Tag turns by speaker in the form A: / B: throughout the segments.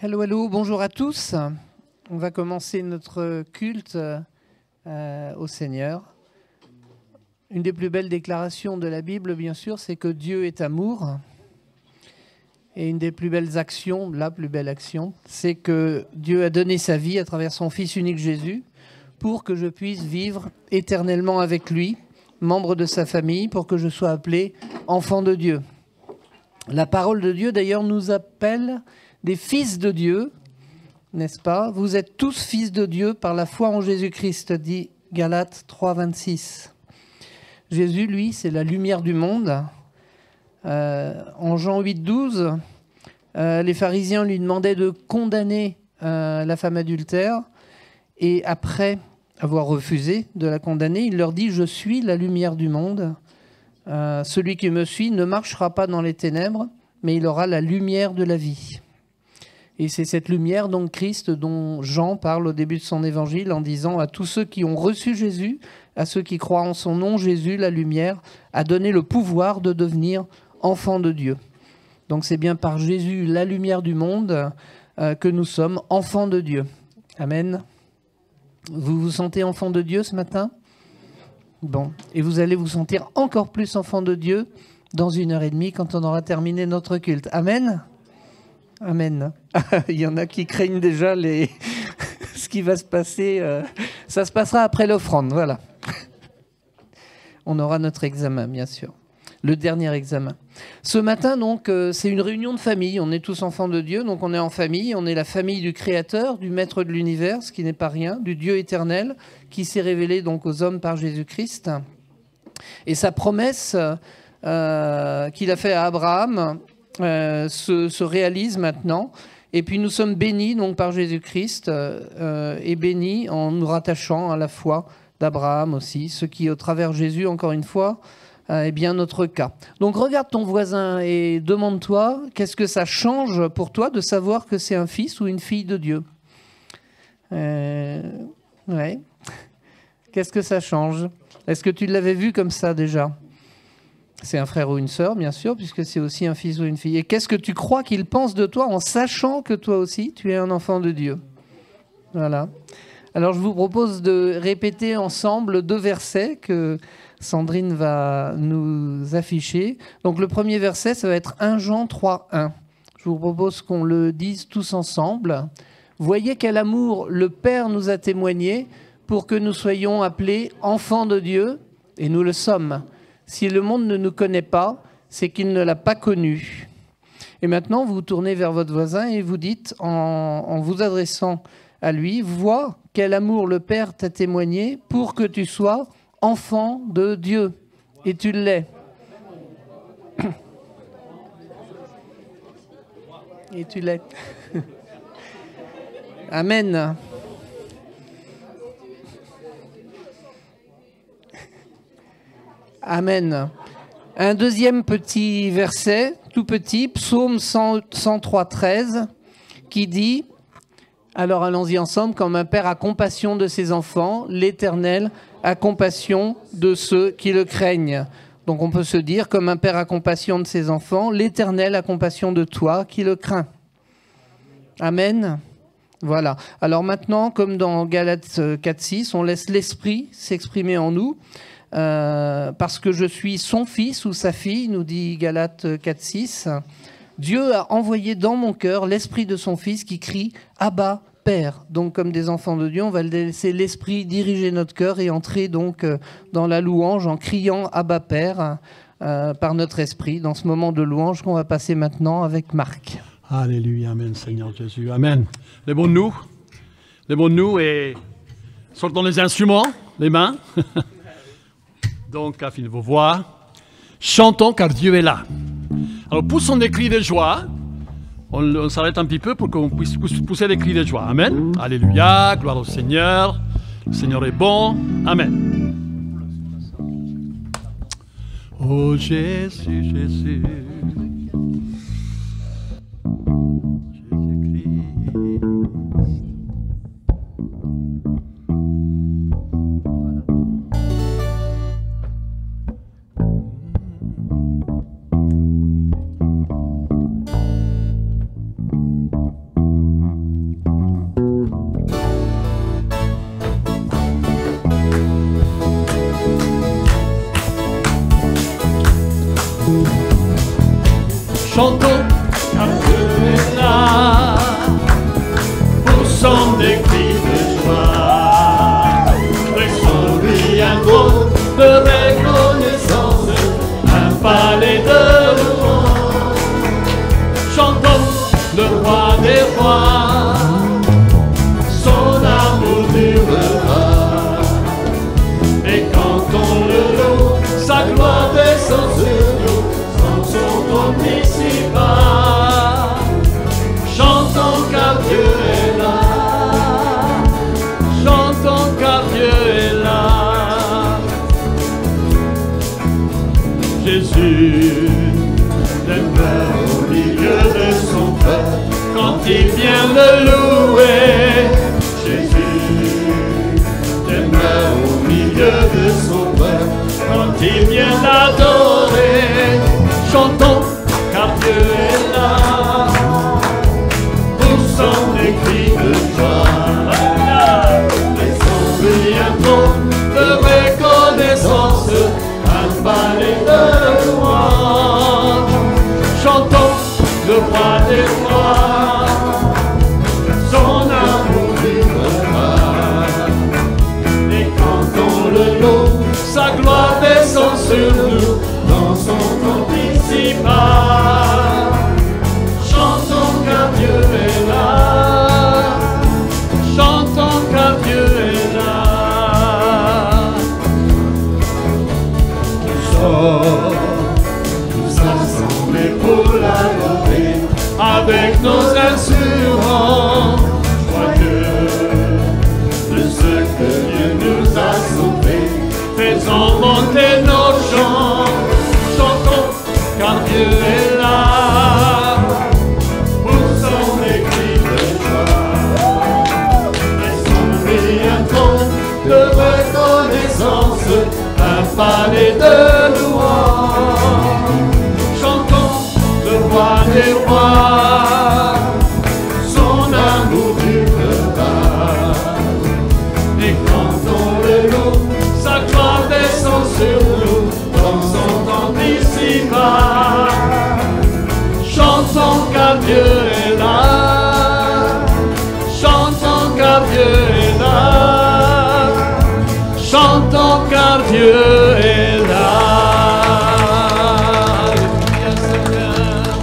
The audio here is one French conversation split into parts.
A: Hello, hello, bonjour à tous. On va commencer notre culte au Seigneur. Une des plus belles déclarations de la Bible, bien sûr, c'est que Dieu est amour. Et une des plus belles actions, la plus belle action, c'est que Dieu a donné sa vie à travers son Fils unique Jésus pour que je puisse vivre éternellement avec lui, membre de sa famille, pour que je sois appelé enfant de Dieu. La parole de Dieu, d'ailleurs, nous appelle des fils de Dieu, n'est-ce pas? Vous êtes tous fils de Dieu par la foi en Jésus-Christ, dit Galates 3, 26. Jésus, lui, c'est la lumière du monde. En Jean 8, 12, les pharisiens lui demandaient de condamner la femme adultère. Et après avoir refusé de la condamner, il leur dit « Je suis la lumière du monde. Celui qui me suit ne marchera pas dans les ténèbres, mais il aura la lumière de la vie. » Et c'est cette lumière, donc Christ, dont Jean parle au début de son évangile en disant à tous ceux qui ont reçu Jésus, à ceux qui croient en son nom, Jésus, la lumière, a donné le pouvoir de devenir enfants de Dieu. Donc c'est bien par Jésus, la lumière du monde, que nous sommes enfants de Dieu. Amen. Vous vous sentez enfant de Dieu ce matin? Bon, et vous allez vous sentir encore plus enfant de Dieu dans 1h30 quand on aura terminé notre culte. Amen. Amen. Il y en a qui craignent déjà ce qui va se passer. Ça se passera après l'offrande, voilà. On aura notre examen, bien sûr. Le dernier examen. Ce matin, donc, c'est une réunion de famille. On est tous enfants de Dieu, donc on est en famille. On est la famille du Créateur, du Maître de l'univers, ce qui n'est pas rien, du Dieu éternel, qui s'est révélé donc aux hommes par Jésus-Christ. Et sa promesse qu'il a faite à Abraham se réalise maintenant. Et puis nous sommes bénis donc par Jésus-Christ et bénis en nous rattachant à la foi d'Abraham aussi, ce qui au travers Jésus, encore une fois, est bien notre cas. Donc regarde ton voisin et demande-toi qu'est-ce que ça change pour toi de savoir que c'est un fils ou une fille de Dieu. Ouais. Qu'est-ce que ça change? Est-ce que tu l'avais vu comme ça déjà? C'est un frère ou une sœur, bien sûr, puisque c'est aussi un fils ou une fille. Et qu'est-ce que tu crois qu'il pense de toi en sachant que toi aussi, tu es un enfant de Dieu? Voilà. Alors, je vous propose de répéter ensemble 2 versets que Sandrine va nous afficher. Donc, le premier verset, ça va être 1 Jean 3, 1. Je vous propose qu'on le dise tous ensemble. « Voyez quel amour le Père nous a témoigné pour que nous soyons appelés enfants de Dieu, et nous le sommes. » Si le monde ne nous connaît pas, c'est qu'il ne l'a pas connu. Et maintenant, vous tournez vers votre voisin et vous dites, en vous adressant à lui, « Vois quel amour le Père t'a témoigné pour que tu sois enfant de Dieu. » Et tu l'es. Et tu l'es. Amen. Amen. Un deuxième petit verset, tout petit, Psaume 103, 13, qui dit, alors allons-y ensemble, comme un père a compassion de ses enfants, l'Éternel a compassion de ceux qui le craignent. Donc on peut se dire, comme un père a compassion de ses enfants, l'Éternel a compassion de toi qui le crains. Amen. Voilà. Alors maintenant, comme dans Galates 4, 6, on laisse l'Esprit s'exprimer en nous. Parce que je suis son fils ou sa fille, nous dit Galates 4, 6. Dieu a envoyé dans mon cœur l'esprit de son fils qui crie « Abba, Père ». Donc comme des enfants de Dieu, on va laisser l'esprit diriger notre cœur et entrer donc dans la louange en criant « Abba, Père » par notre esprit, dans ce moment de louange qu'on va passer maintenant avec Marc.
B: Alléluia, Amen, Seigneur Jésus, Amen. Lèvons-nous et sortons les instruments, les mains. Donc, affinez vos voix. Chantons car Dieu est là. Alors, poussons des cris de joie. On s'arrête un petit peu pour qu'on puisse pousser des cris de joie. Amen. Alléluia, gloire au Seigneur. Le Seigneur est bon. Amen. Oh Jésus, Jésus. chantons, car Dieu est là. Poussons des cris de joie, dressons-lui un trône de reconnaissance, un palais de louange. Chantons le roi des rois, son amour durera. Et quand on le loue, sa gloire descend sur nous, dans son trône ici-bas. Chantons car Dieu est là, chantons car Dieu est là. Jésus demeure au milieu de son peuple quand il vient le louer. Jésus demeure au milieu de son peuple quand il vient l'adorer. Chantons car Dieu est là, poussons des cris de joie, laissons-lui un trône de reconnaissance, un palais de louange. Chantons le roi des rois, son amour durera. Et quand on le loue, sa gloire descend sur nous, dans son trône ici-bas. Chantons car Dieu est là, chantons car Dieu est là. Nous assemblés pour l'adorer, avec nos instruments joyeux de ce que Dieu nous a sauvés. Faisons monter nos chants, chantons car Dieu est là. Poussons des cris de joie, laissons-lui un trône de reconnaissance, un palais de louange. Chantons le roi des rois, son amour durera. Et quand on le loue, sa gloire descend sur nous, dans son temple ici-bas. Chantons car Dieu est là, chantons car Dieu est là, chantons car Dieu est là. Alléluia, Seigneur.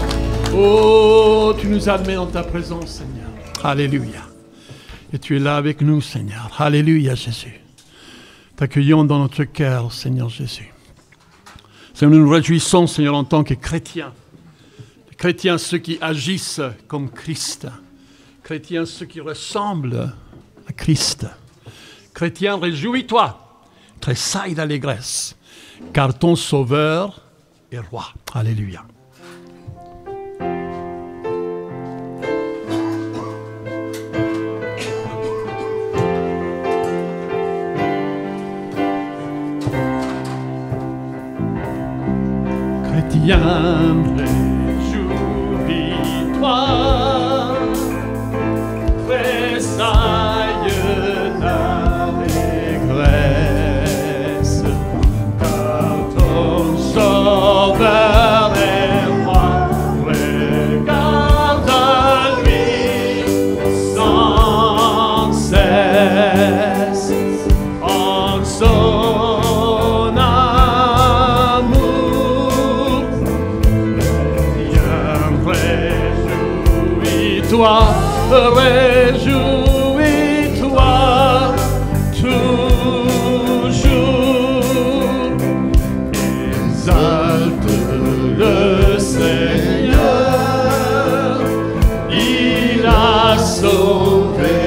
B: Oh, tu nous admets dans ta présence, Seigneur. Alléluia. Et tu es là avec nous, Seigneur. Alléluia, Jésus. T'accueillons dans notre cœur, Seigneur Jésus. Seigneur, nous nous réjouissons, Seigneur, en tant que chrétiens. Chrétiens, ceux qui agissent comme Christ. Chrétiens, ceux qui ressemblent à Christ. Chrétiens, réjouis-toi, tressaille d'allégresse, car ton Sauveur est roi. Alléluia. Chrétien, réjouis-toi, tressaille d'allégresse, car ton Sauveur est roi. Regarde à lui sans cesse, en son amour. Viens, réjouis-toi, réjouis-toi toujours. Exalte le Seigneur, il a sauvé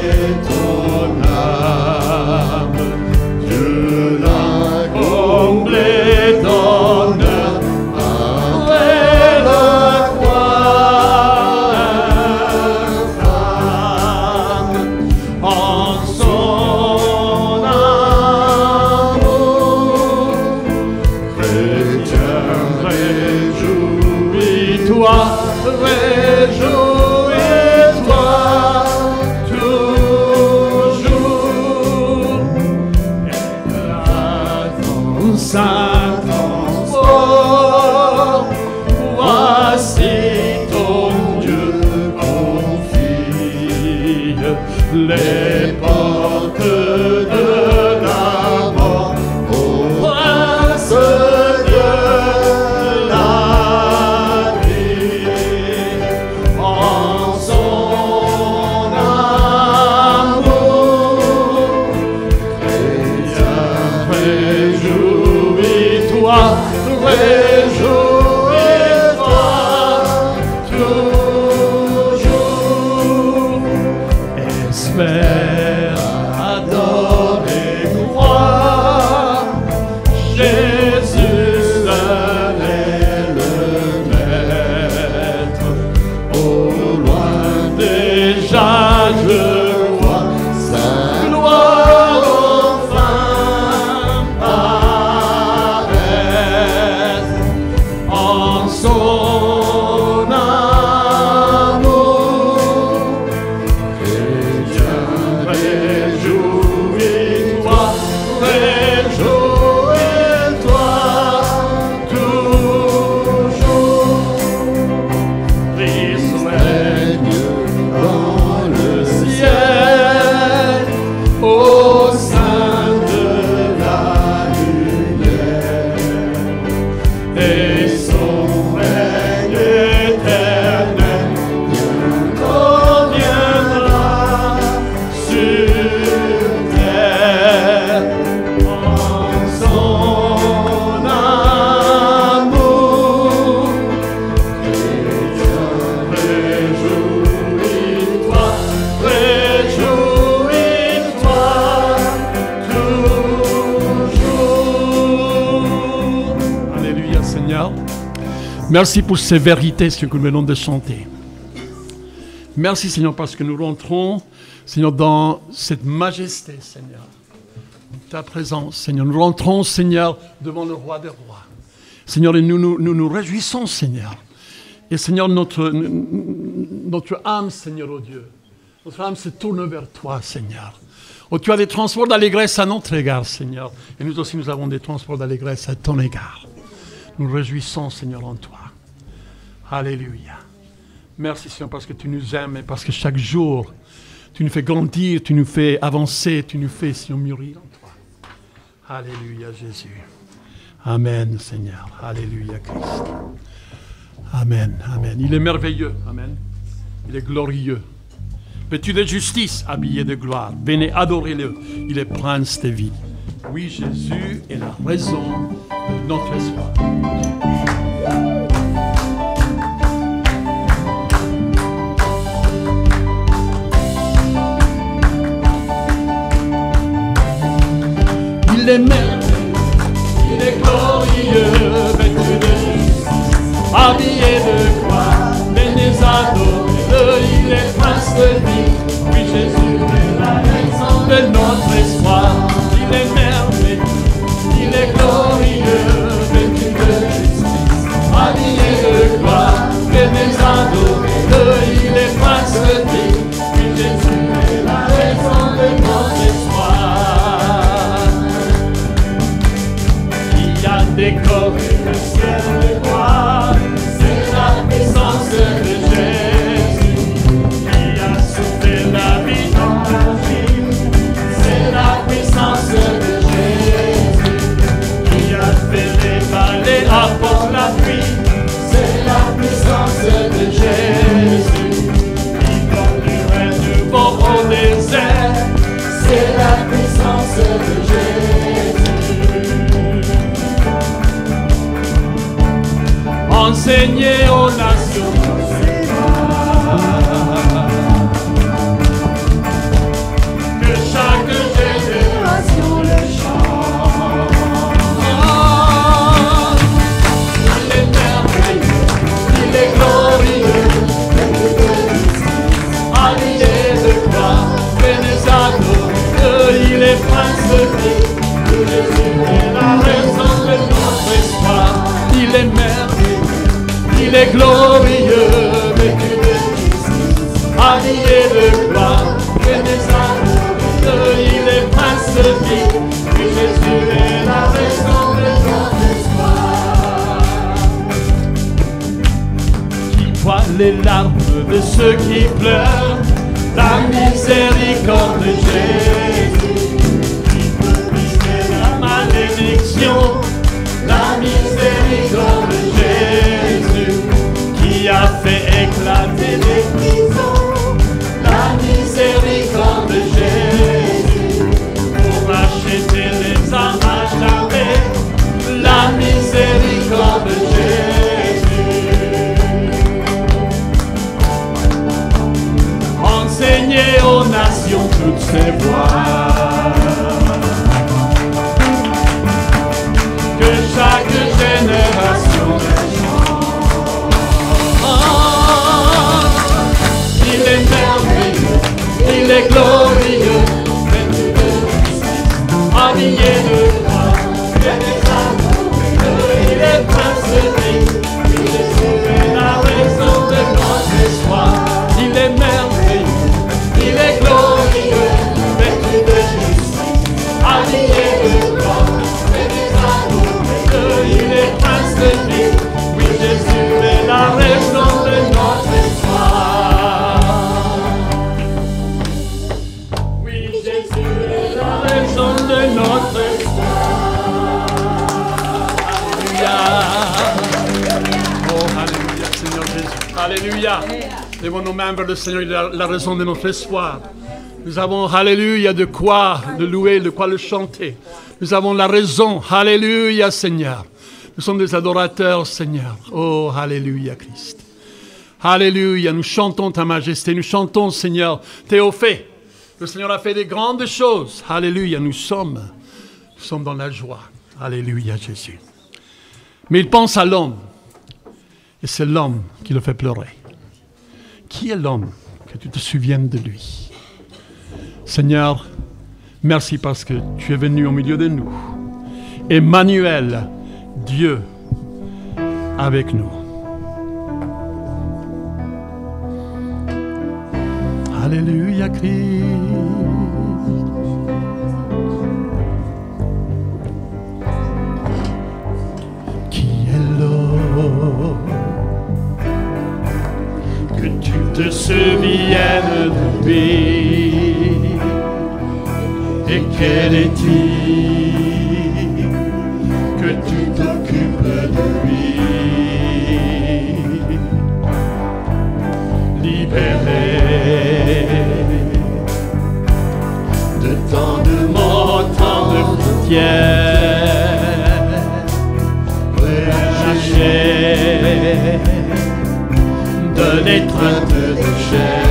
B: ton âme. Dieu l'a comblé d'honneur après la croix. En son les portes de la mort. Ô prince de la vie, en son amour, chrétien, réjouis-toi, réjouis-toi. Espère, adore et crois, Jésus seul est le Maître. Au loin déjà je vois sa gloire enfin paraître en son amour. Réjouis-toi, réjouis-toi toujours. Christ règne dans le ciel, au sein de la lumière, et son règne éternel reviendra sur terre en son amour. Réjouis-toi, réjouis-toi toujours. Alléluia Seigneur. Merci pour ces vérités que nous venons de chanter. Merci Seigneur parce que nous rentrons, Seigneur, dans cette majesté, Seigneur. Ta présence, Seigneur. Nous rentrons, Seigneur, devant le roi des rois. Seigneur, et nous réjouissons, Seigneur. Et Seigneur, notre âme, Seigneur, oh Dieu, notre âme se tourne vers toi, Seigneur. Oh, tu as des transports d'allégresse à notre égard, Seigneur. Et nous aussi, nous avons des transports d'allégresse à ton égard. Nous réjouissons, Seigneur, en toi. Alléluia. Merci, Seigneur, parce que tu nous aimes et parce que chaque jour, tu nous fais grandir, tu nous fais avancer, tu nous fais, Seigneur, mûrir en toi. Alléluia, Jésus. Amen, Seigneur. Alléluia, Christ. Amen, amen. Il est merveilleux, amen. Il est glorieux. Vêtu de justice, habillé de gloire. Venez, adorez-le. Il est prince de vie. Oui, Jésus est la raison de notre espoir. Il est merveilleux, il est glorieux, vêtu de justice, habillé de gloire, venez adorer-le, il est prince de vie. Oui, Jésus est la raison de notre espoir. Il est merveilleux, il est glorieux, vêtu de justice, habillé de gloire, venez adorer-le, il est prince de vie. Oui, Jésus est la raison de notre espoir. Décoré le ciel de gloire, c'est la puissance de Jésus qui a soufflé la vie dans la vie. C'est la puissance de Jésus qui a fait les vallées apporte la pluie. C'est la puissance de Jésus qui donne du règne du vent au désert. C'est la puissance de Jésus. Enseigner aux nations, que chaque génération le chante. Il est merveilleux, il est glorieux, habillé de gloire, venez adorer, il est prince de vie. Jésus est la raison de notre espoir. Il est merveilleux, il est glorieux, vêtu de justice, habillé de gloire, venez adorer, il est prince de vie. Oui, Jésus est la raison de notre espoir. Qui voit les larmes de ceux qui pleurent, la miséricorde de Jésus, qui peut briser la malédiction, la miséricorde de Jésus, qui a fait éclater les prisons, la miséricorde de Jésus, pour racheter les âmes à jamais, la miséricorde de Jésus. Enseignez aux nations toutes ses voies, que chaque génération il est merveilleux, il est glorieux, vêtu de justice, habillé de gloire, fait des amours, il est prince de vie, il est sauvé, la raison de notre espoir. Il est merveilleux, il est glorieux, vêtu de justice, habillé de gloire, fait des amours, il est prince de vie, oui Jésus est la raison de notre espoir. Oui Jésus est la raison de notre espoir. Alléluia. Oh alléluia Seigneur Jésus. Alléluia. Levons nos mains vers le Seigneur, il est la raison de notre espoir. Nous avons, alléluia, de quoi le louer, de quoi le chanter. Nous avons la raison, alléluia Seigneur. Nous sommes des adorateurs, Seigneur. Oh, alléluia, Christ. Alléluia, nous chantons ta majesté, nous chantons, Seigneur, Théophée. Le Seigneur a fait des grandes choses. Alléluia, nous sommes dans la joie. Alléluia, Jésus. Mais il pense à l'homme. Et c'est l'homme qui le fait pleurer. Qui est l'homme? Que tu te souviennes de lui. Seigneur, merci parce que tu es venu au milieu de nous. Emmanuel, Dieu avec nous. Alléluia, Christ. Qui est l'homme? Que tu te souviennes de lui. Et quel est-il? Que tu t'occupes de lui. Libéré de tant de mots, tant de frontières, relâché de l'étreinte de chair.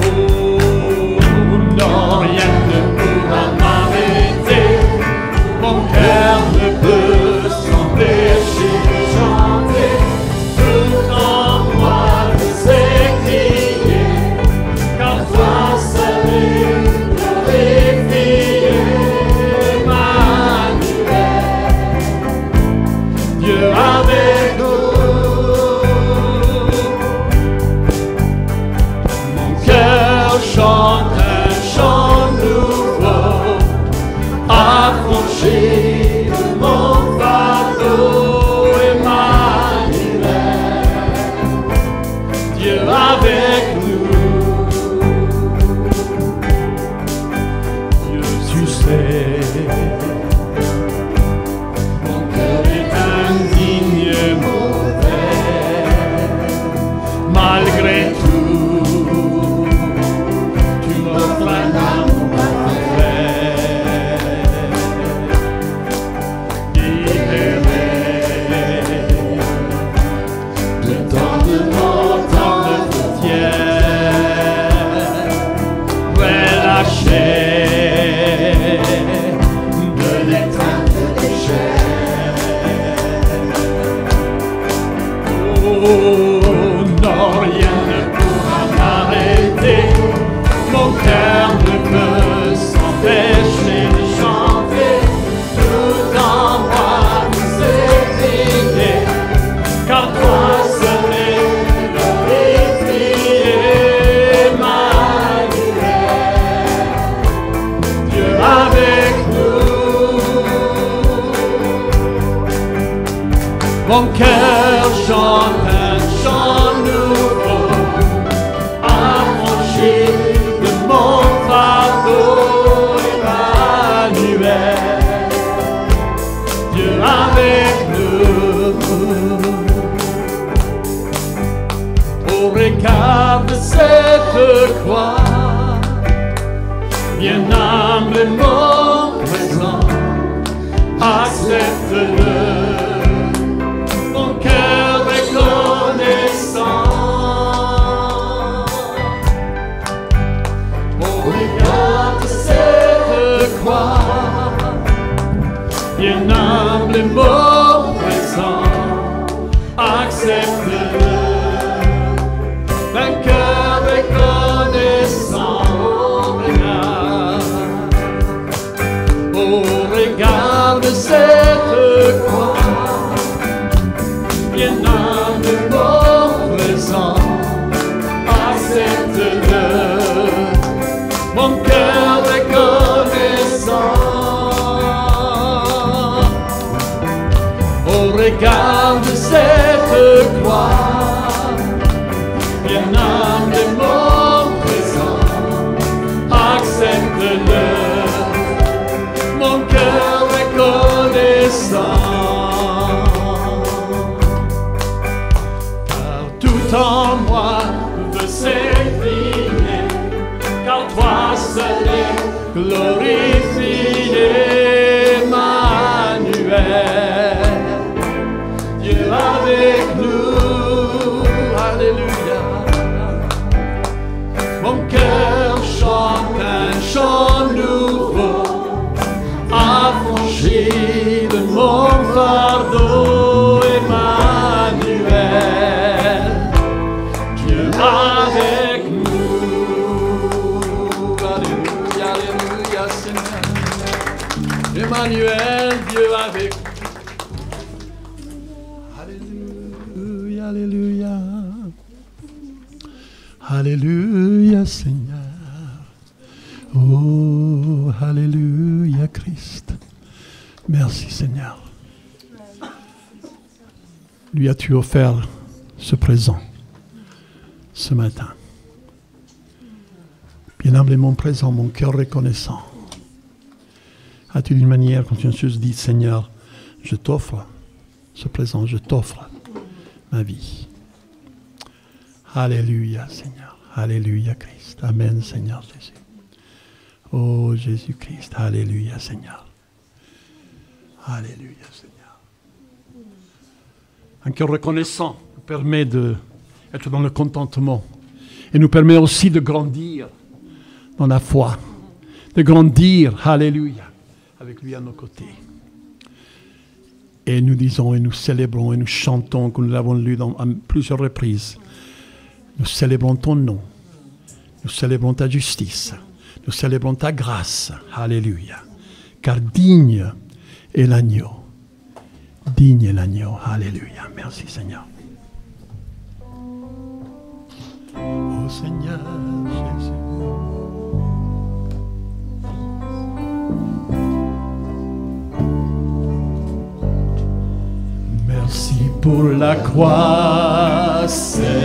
B: Oh non, rien ne pourra m'arrêter, mon cœur ne peut s'empêcher de chanter, tout en moi de s'écrier, car toi seul est glorifié, Emmanuel, Dieu avec nous. Mon cœur chante un chant nouveau, affranchi de mon fardeau, Emmanuel, Dieu avec nous. Dieu, tu sais, mon cœur est indigne, mauvais, malgré tout, tu m'offres un amour parfait. Libéré de tant de mots, tant de frontières, relâché de l'étreinte de chair. Oh non, rien ne pourra m'arrêter, mon cœur ne peut s'empêcher de chanter, tout en moi de s'écrier, car toi seul est glorifié, Emmanuel, Dieu avec nous. Mon cœur chante un chant nouveau, Oh, regarde cette croix, bien humblement présent, accepte-le, mon cœur reconnaissant. Oh, regarde cette croix, bien humblement présent, accepte-le, d'un cœur reconnaissant. Oh, regarde cette croix, bien humblement présent, accepte-le, mon cœur reconnaissant. Oh, regarde cette croix, bien humblement présent, accepte-le, mon cœur reconnaissant. Car tout en moi veut s'exprimer, car toi seul est glorifié, Emmanuel, Dieu avec nous, alléluia. Mon cœur chante un chant nouveau, affranchi de mon fardeau, Emmanuel, Dieu avec nous. Alléluia, alléluia, Seigneur. Emmanuel, Dieu avec nous. Alléluia, alléluia. Alléluia, Seigneur. Oh, alléluia, Christ. Merci, Seigneur. Lui as-tu offert ce présent ce matin. Bien humblement présent, mon cœur reconnaissant. As-tu d'une manière consciencieuse dit, Seigneur, je t'offre ce présent, je t'offre ma vie. Alléluia, Seigneur. Alléluia, Christ. Amen, Seigneur Jésus. Oh, Jésus-Christ. Alléluia, Seigneur. Alléluia, Seigneur. Un cœur reconnaissant nous permet d'être dans le contentement et nous permet aussi de grandir dans la foi, de grandir, alléluia, avec lui à nos côtés. Et nous disons et nous célébrons et nous chantons, comme nous l'avons lu à plusieurs reprises. Nous célébrons ton nom, nous célébrons ta justice, nous célébrons ta grâce, alléluia. Car digne est l'agneau, alléluia. Merci Seigneur. Oh Seigneur Jésus. Merci pour la croix, Seigneur.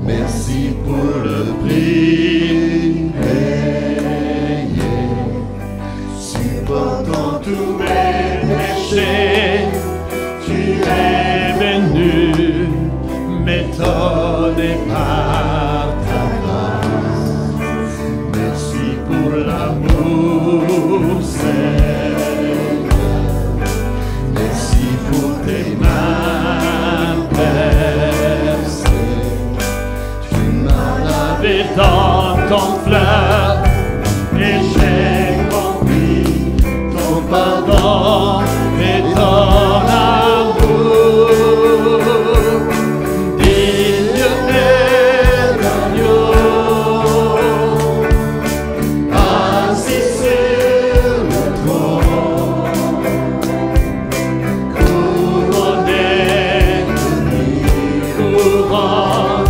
B: Merci pour le prix payé. Supportant tous mes péchés, tu es venu m'étonner par ta grâce. Merci pour l'amour, Seigneur. Merci pour tes mains percées. Tu m'as lavé dans ton fleuve et j'ai compris ton pardon et ton amour. Digne est l'agneau, assis sur le trône, couronné de couronne,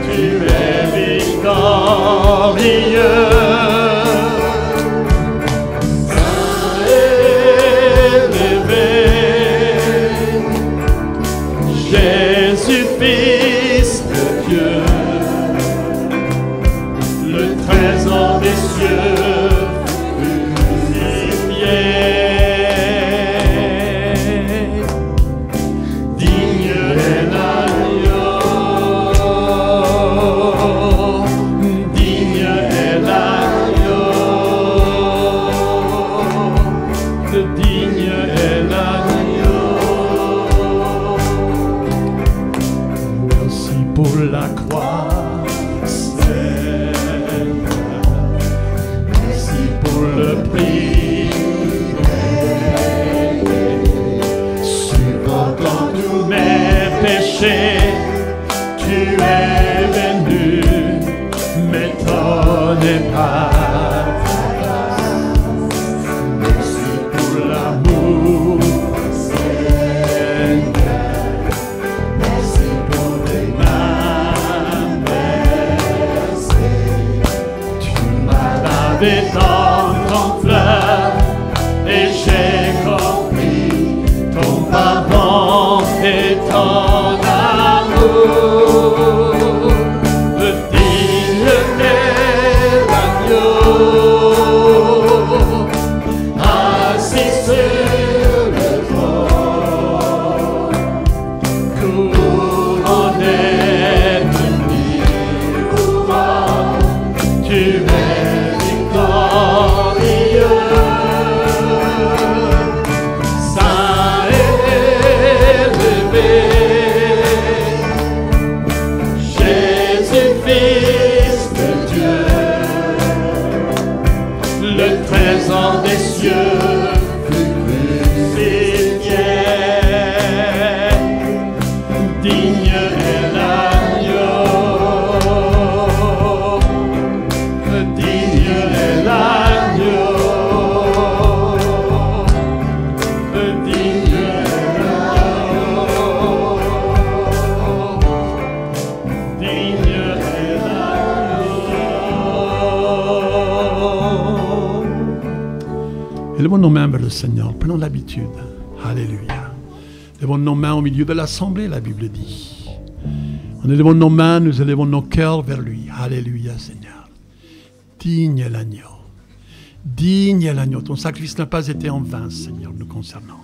B: tu es victorieux. Jésus, Fils de Dieu, le trésor des cieux, purifié. Digne est l'agneau. pour la croix. Merci pour le prix. Supportant tous mes péchés, tu es venu m'étonner par ta grâce. Merci pour l'amour, Seigneur. Merci pour les mains versées. Tu m'as lavé dans ton fleuve et j'ai compris ton pardon et ton amour. Digne est l'agneau, assis sur le trône, couronné de couronne, tu es victorieux. Saint et élevé, Jésus, Fils de Dieu, le trésor des cieux fut crucifié. Digne est l'agneau, digne est l'agneau, digne est l'agneau, digne est l'agneau. Élevons nos mains vers le Seigneur, prenons l'habitude. Alléluia. Élevons nos mains au milieu de l'assemblée, la Bible dit. En élevant nos mains, nous élevons nos cœurs vers lui. Alléluia, Seigneur. Digne est l'agneau. Digne est l'agneau. Ton sacrifice n'a pas été en vain, Seigneur, nous concernant.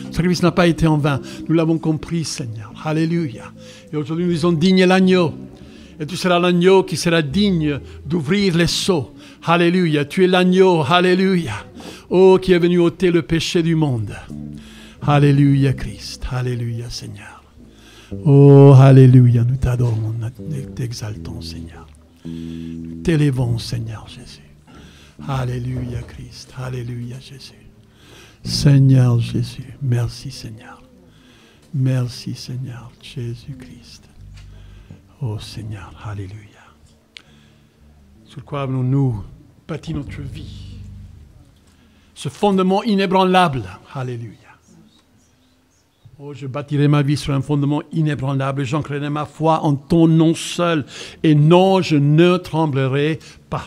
B: Ton sacrifice n'a pas été en vain. Nous l'avons compris, Seigneur. Alléluia. Et aujourd'hui, nous disons digne est l'agneau. Et tu seras l'agneau qui sera digne d'ouvrir les seaux. Alléluia. Tu es l'agneau. Alléluia. Oh, qui est venu ôter le péché du monde. Alléluia, Christ. Alléluia, Seigneur. Oh, alléluia. Nous t'adorons, nous t'exaltons, Seigneur. Nous t'élevons, Seigneur Jésus. Alléluia, Christ. Alléluia, Jésus. Seigneur Jésus. Merci, Seigneur. Merci, Seigneur Jésus-Christ. Oh, Seigneur. Alléluia. Sur quoi avons-nous bâti notre vie? Ce fondement inébranlable. Alléluia. Oh, je bâtirai ma vie sur un fondement inébranlable. J'ancrerai ma foi en ton nom seul. Et non, je ne tremblerai pas.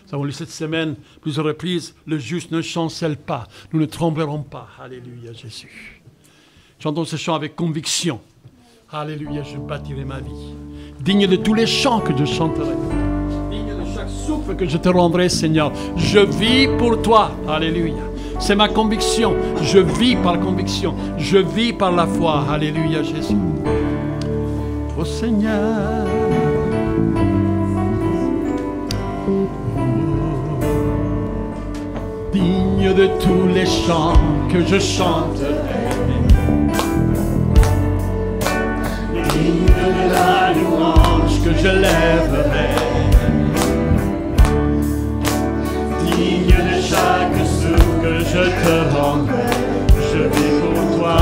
B: Nous avons lu cette semaine plusieurs reprises. Le juste ne chancelle pas. Nous ne tremblerons pas. Alléluia, Jésus. Chantons ce chant avec conviction. Alléluia, je bâtirai ma vie. Digne de tous les chants que je chanterai. Digne de chaque souffle que je te rendrai, Seigneur. Je vis pour toi. Alléluia. C'est ma conviction. Je vis par conviction. Je vis par la foi. Alléluia, Jésus. Oh Seigneur. Digne de tous les chants que je chanterai. Digne de la louange que je lèverai. Digne de chaque souffle que je te rendrai, je vis pour toi.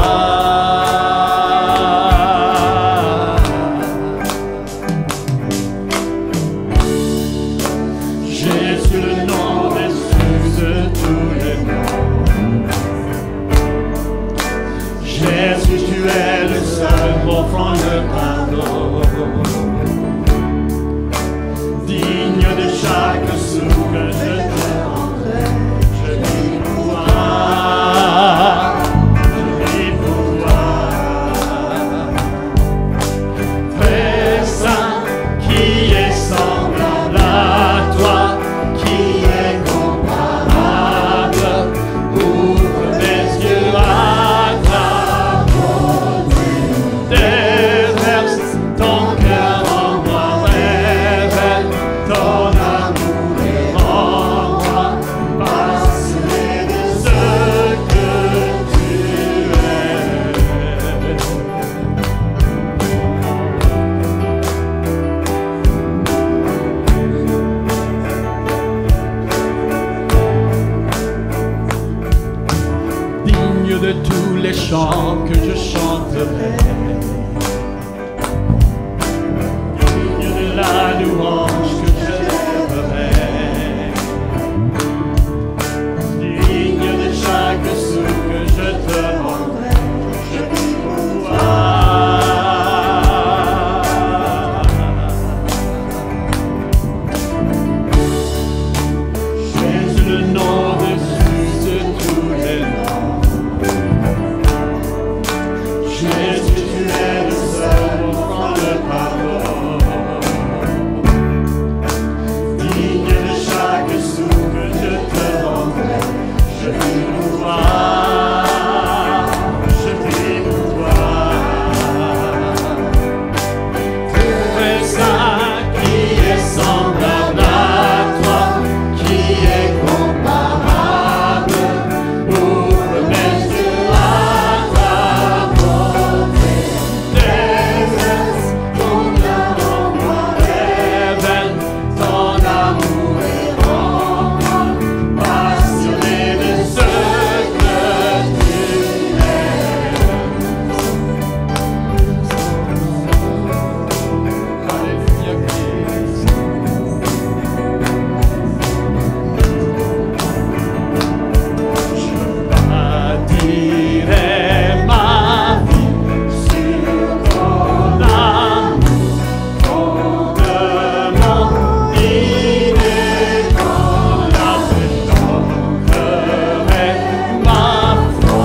B: Jésus, le nom au-dessus de tous les noms. Jésus, tu es le seul m'offrant le pardon. chanterai. Digne de la louange que je ferai. Digne de chaque souffle que je te rendrai. Je prie pour toi. Jésus, le nom au-dessus de tous les noms. Jésus, tu es le seul offrant le pardon. Digne de chaque souffle que je te rendrai. Je prie pour toi. Je prie pour toi. Très saint qui est semblable à toi, qui est comparable aux promesses de ta bonté. Déverse ton cœur en moi, révèle ton amour et rends-moi passionné de ce que tu es. Alléluia, Christ. Je bâtirai ma vie sur ton amour, fondement inébranlable. J'ancrerai ma foi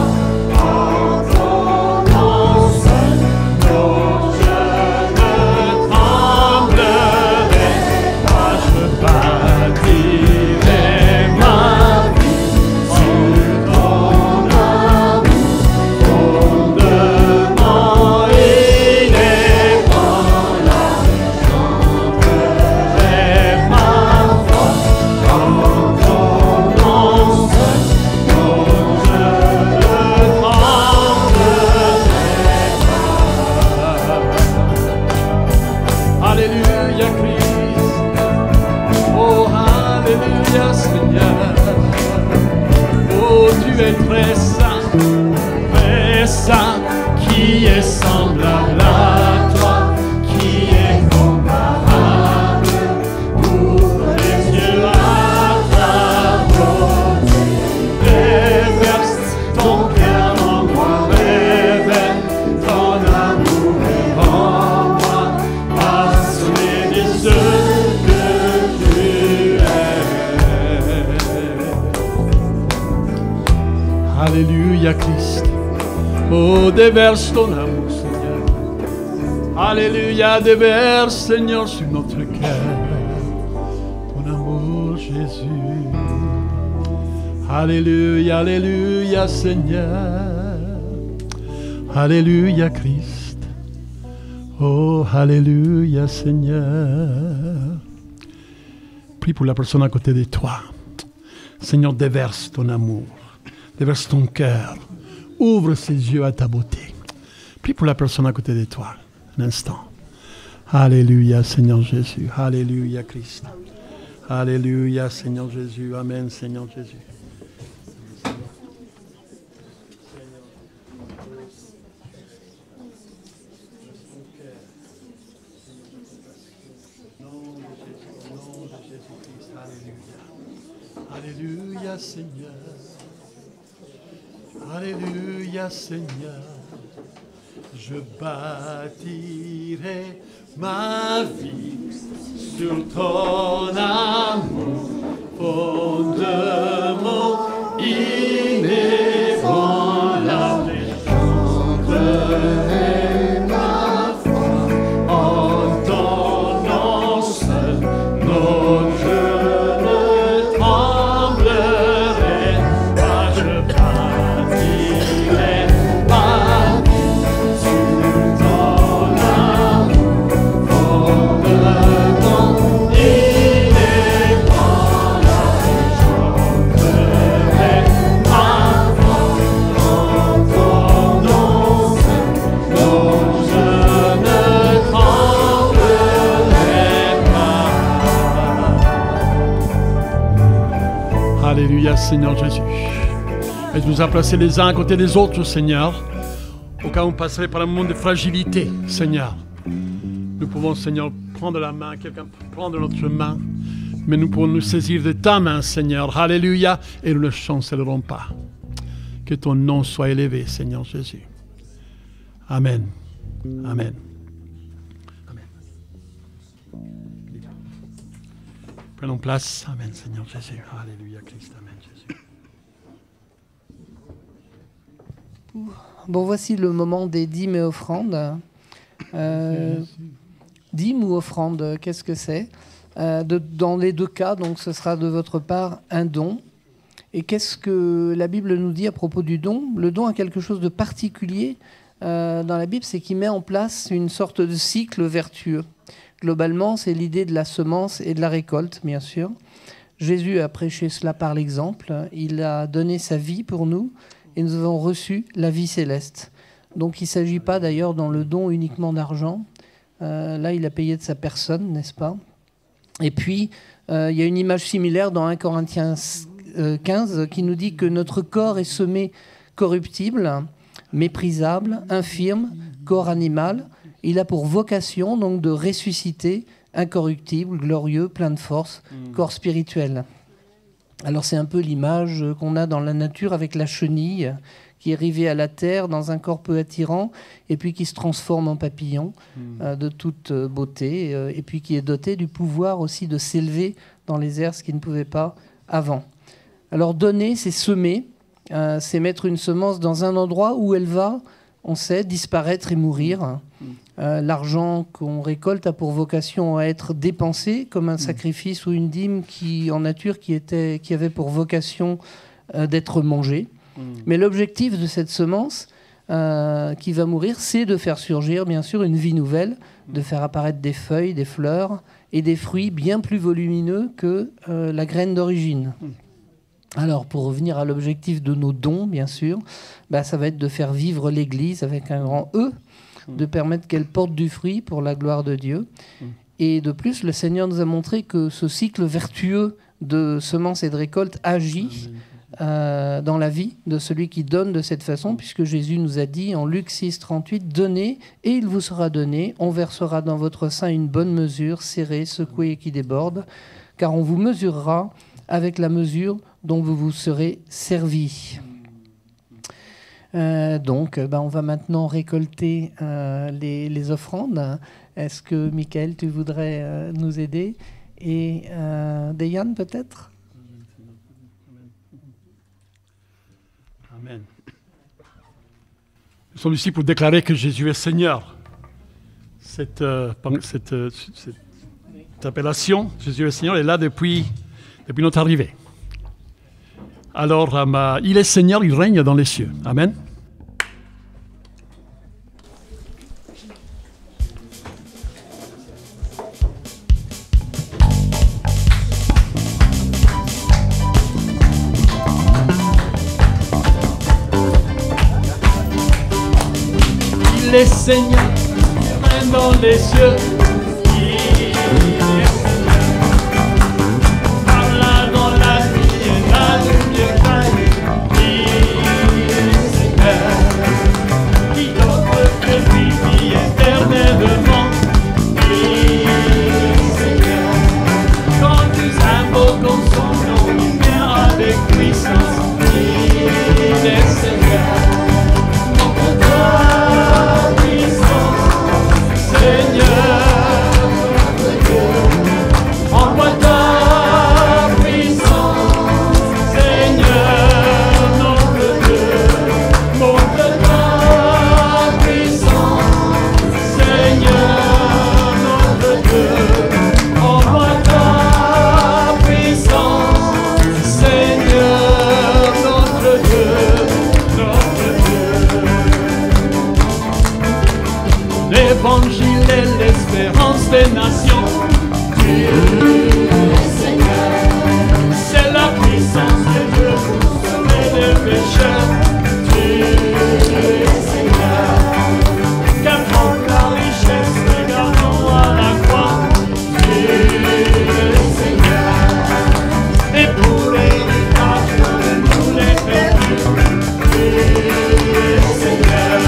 B: en ton nom seul, dont je ne tremblerai pas. Je bâtirai ma vie sur ton amour, fondement inébranlable. J'ancrerai ma foi en ton nom seul, dont je ne tremblerai pas. Alléluia, Christ. Oh, alléluia, Seigneur. Oh, tu es très saint, qui est semblable à toi, qui est comparable pour les yeux à ta beauté. Déverse ton cœur en moi, révèle ton amour et rends-moi passionné de ce que tu es. Alléluia, Christ. Oh, déverse ton amour, Seigneur. Alléluia, déverse, Seigneur, sur notre cœur. Ton amour, Jésus. Alléluia, alléluia, Seigneur. Alléluia, Christ. Oh, alléluia, Seigneur. Prie pour la personne à côté de toi. Seigneur, déverse ton amour. Déverse ton cœur. Ouvre ses yeux à ta beauté. Prie pour la personne à côté de toi. Un instant. Alléluia, Seigneur Jésus. Alléluia, Christ. Alléluia, Seigneur Jésus. Amen, Seigneur Jésus. Alléluia, Seigneur. Alléluia, Seigneur. Je bâtirai ma vie sur ton amour, fondement inébranlable. J'ancrerai ma foi en ton nom seul, dont je ne tremblerai pas. Je bâtirai ma vie sur ton amour, fondement inébranlable. J'ancrerai ma foi en ton nom seul, dont je ne tremblerai pas. Alléluia, Seigneur Jésus. Et tu nous as placés les uns à côté des autres, Seigneur. au cas où on passerait par un moment de fragilité, Seigneur. Nous pouvons, Seigneur, prendre la main, quelqu'un peut prendre notre main, mais nous pouvons nous saisir de ta main, Seigneur. Alléluia. Et nous ne chancellerons pas. Que ton nom soit élevé, Seigneur Jésus. Amen. Amen. Amen. Prenons place. Amen, Seigneur Jésus. Alléluia, Christ. Amen, Jésus.
A: Bon, voici le moment des dîmes et offrandes. Dîmes ou offrandes, qu'est-ce que c'est? Dans les deux cas, donc, ce sera de votre part un don. Et qu'est-ce que la Bible nous dit à propos du don? Le don a quelque chose de particulier dans la Bible, c'est qu'il met en place une sorte de cycle vertueux. Globalement, c'est l'idée de la semence et de la récolte, bien sûr. Jésus a prêché cela par l'exemple. Il a donné sa vie pour nous et nous avons reçu la vie céleste. Donc il ne s'agit pas d'ailleurs dans le don uniquement d'argent. Là, il a payé de sa personne, n'est-ce pas? Et puis, il y a une image similaire dans 1 Corinthiens 15 qui nous dit que notre corps est semé corruptible, méprisable, infirme, corps animal. Il a pour vocation donc de ressusciter incorruptible, glorieux, plein de force, corps spirituel. Alors c'est un peu l'image qu'on a dans la nature avec la chenille qui est rivée à la terre dans un corps peu attirant et puis qui se transforme en papillon de toute beauté et puis qui est doté du pouvoir aussi de s'élever dans les airs, ce qu'il ne pouvait pas avant. Alors donner, c'est semer, c'est mettre une semence dans un endroit où elle va, on sait, disparaître et mourir. L'argent qu'on récolte a pour vocation à être dépensé comme un sacrifice ou une dîme en nature qui avait pour vocation d'être mangé. Mais l'objectif de cette semence qui va mourir, c'est de faire surgir bien sûr une vie nouvelle, de faire apparaître des feuilles, des fleurs et des fruits bien plus volumineux que la graine d'origine. Alors, pour revenir à l'objectif de nos dons, bien sûr, ça va être de faire vivre l'Église avec un grand E, de permettre qu'elle porte du fruit pour la gloire de Dieu. Et de plus, le Seigneur nous a montré que ce cycle vertueux de semences et de récoltes agit dans la vie de celui qui donne de cette façon, puisque Jésus nous a dit en Luc 6, 38, « Donnez, et il vous sera donné, on versera dans votre sein une bonne mesure, serrée, secouée et qui déborde, car on vous mesurera avec la mesure dont vous vous serez servi. » Donc, on va maintenant récolter les offrandes. Est-ce que, Michael, tu voudrais nous aider? Et Dejan, peut-être?
B: Amen. Nous sommes ici pour déclarer que Jésus est Seigneur. Cette appellation, Jésus est Seigneur, est là depuis notre arrivée. Alors, il est Seigneur, il règne dans les cieux. Amen. Il est Seigneur, il règne dans les cieux. L'évangile est l'espérance des nations. Dieu est Seigneur. C'est la puissance de Dieu pour sauver les pécheurs. Dieu est Seigneur. Qu'importe la richesse, regardons à la croix. Dieu est Seigneur. Et pour l'héritage de nous les perdus. Dieu est Seigneur.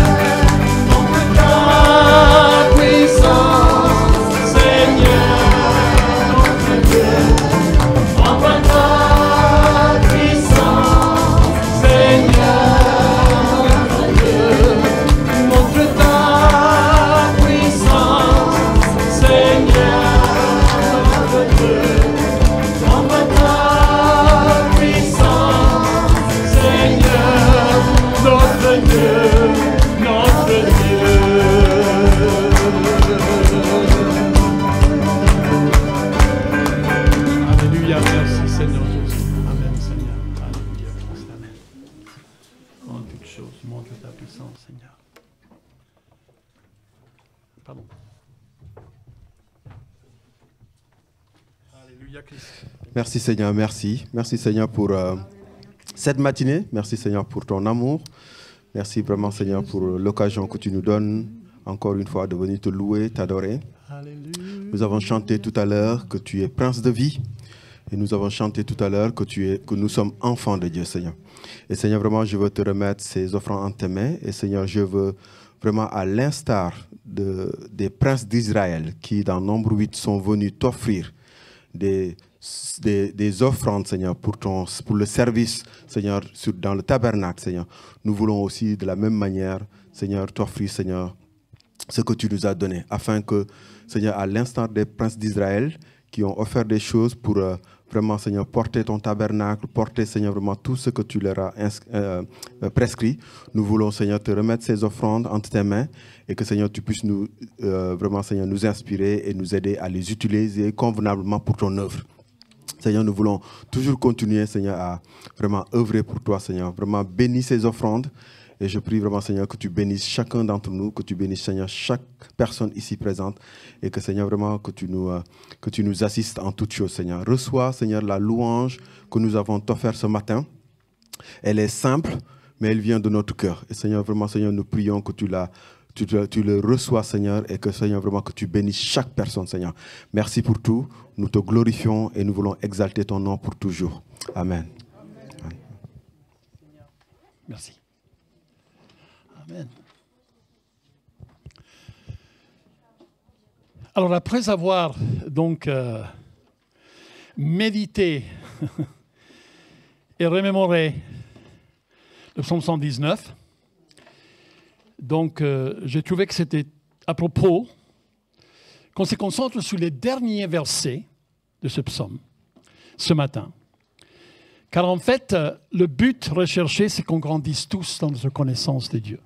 B: Alléluia Christ.
C: Merci Seigneur, merci. Merci Seigneur pour cette matinée. Merci Seigneur pour ton amour. Merci vraiment Seigneur pour l'occasion que tu nous donnes encore une fois de venir te louer, t'adorer.
B: Alléluia.
C: Nous avons chanté tout à l'heure que tu es prince de vie. Et nous avons chanté tout à l'heure que nous sommes enfants de Dieu, Seigneur. Et Seigneur, vraiment, je veux te remettre ces offrandes entre tes mains. Et Seigneur, je veux vraiment, à l'instar des princes d'Israël qui, dans Nombre 8, sont venus t'offrir des offrandes, Seigneur, pour le service, Seigneur, dans le tabernacle, Seigneur. Nous voulons aussi, de la même manière, Seigneur, t'offrir, Seigneur, ce que tu nous as donné, afin que, Seigneur, à l'instar des princes d'Israël qui ont offert des choses pour vraiment, Seigneur, porter ton tabernacle, porter, Seigneur, vraiment tout ce que tu leur as prescrit. Nous voulons, Seigneur, te remettre ces offrandes entre tes mains et que, Seigneur, tu puisses nous, vraiment, Seigneur, nous inspirer et nous aider à les utiliser convenablement pour ton œuvre. Seigneur, nous voulons toujours continuer, Seigneur, à vraiment œuvrer pour toi, Seigneur. Vraiment, bénis ces offrandes. Et je prie vraiment, Seigneur, que tu bénisses chacun d'entre nous, que tu bénisses, Seigneur, chaque personne ici présente et que, Seigneur, vraiment, que tu nous assistes en toutes choses, Seigneur. Reçois, Seigneur, la louange que nous avons t'offert ce matin. Elle est simple, mais elle vient de notre cœur. Et, Seigneur, vraiment, Seigneur, nous prions que tu le reçois, Seigneur, et que, Seigneur, vraiment, que tu bénisses chaque personne, Seigneur. Merci pour tout. Nous te glorifions et nous voulons exalter ton nom pour toujours. Amen. Amen.
B: Merci. Amen. Alors après avoir donc médité et remémoré le psaume 119, donc j'ai trouvé que c'était à propos qu'on se concentre sur les derniers versets de ce psaume ce matin. Car en fait, le but recherché, c'est qu'on grandisse tous dans notre connaissance de Dieu.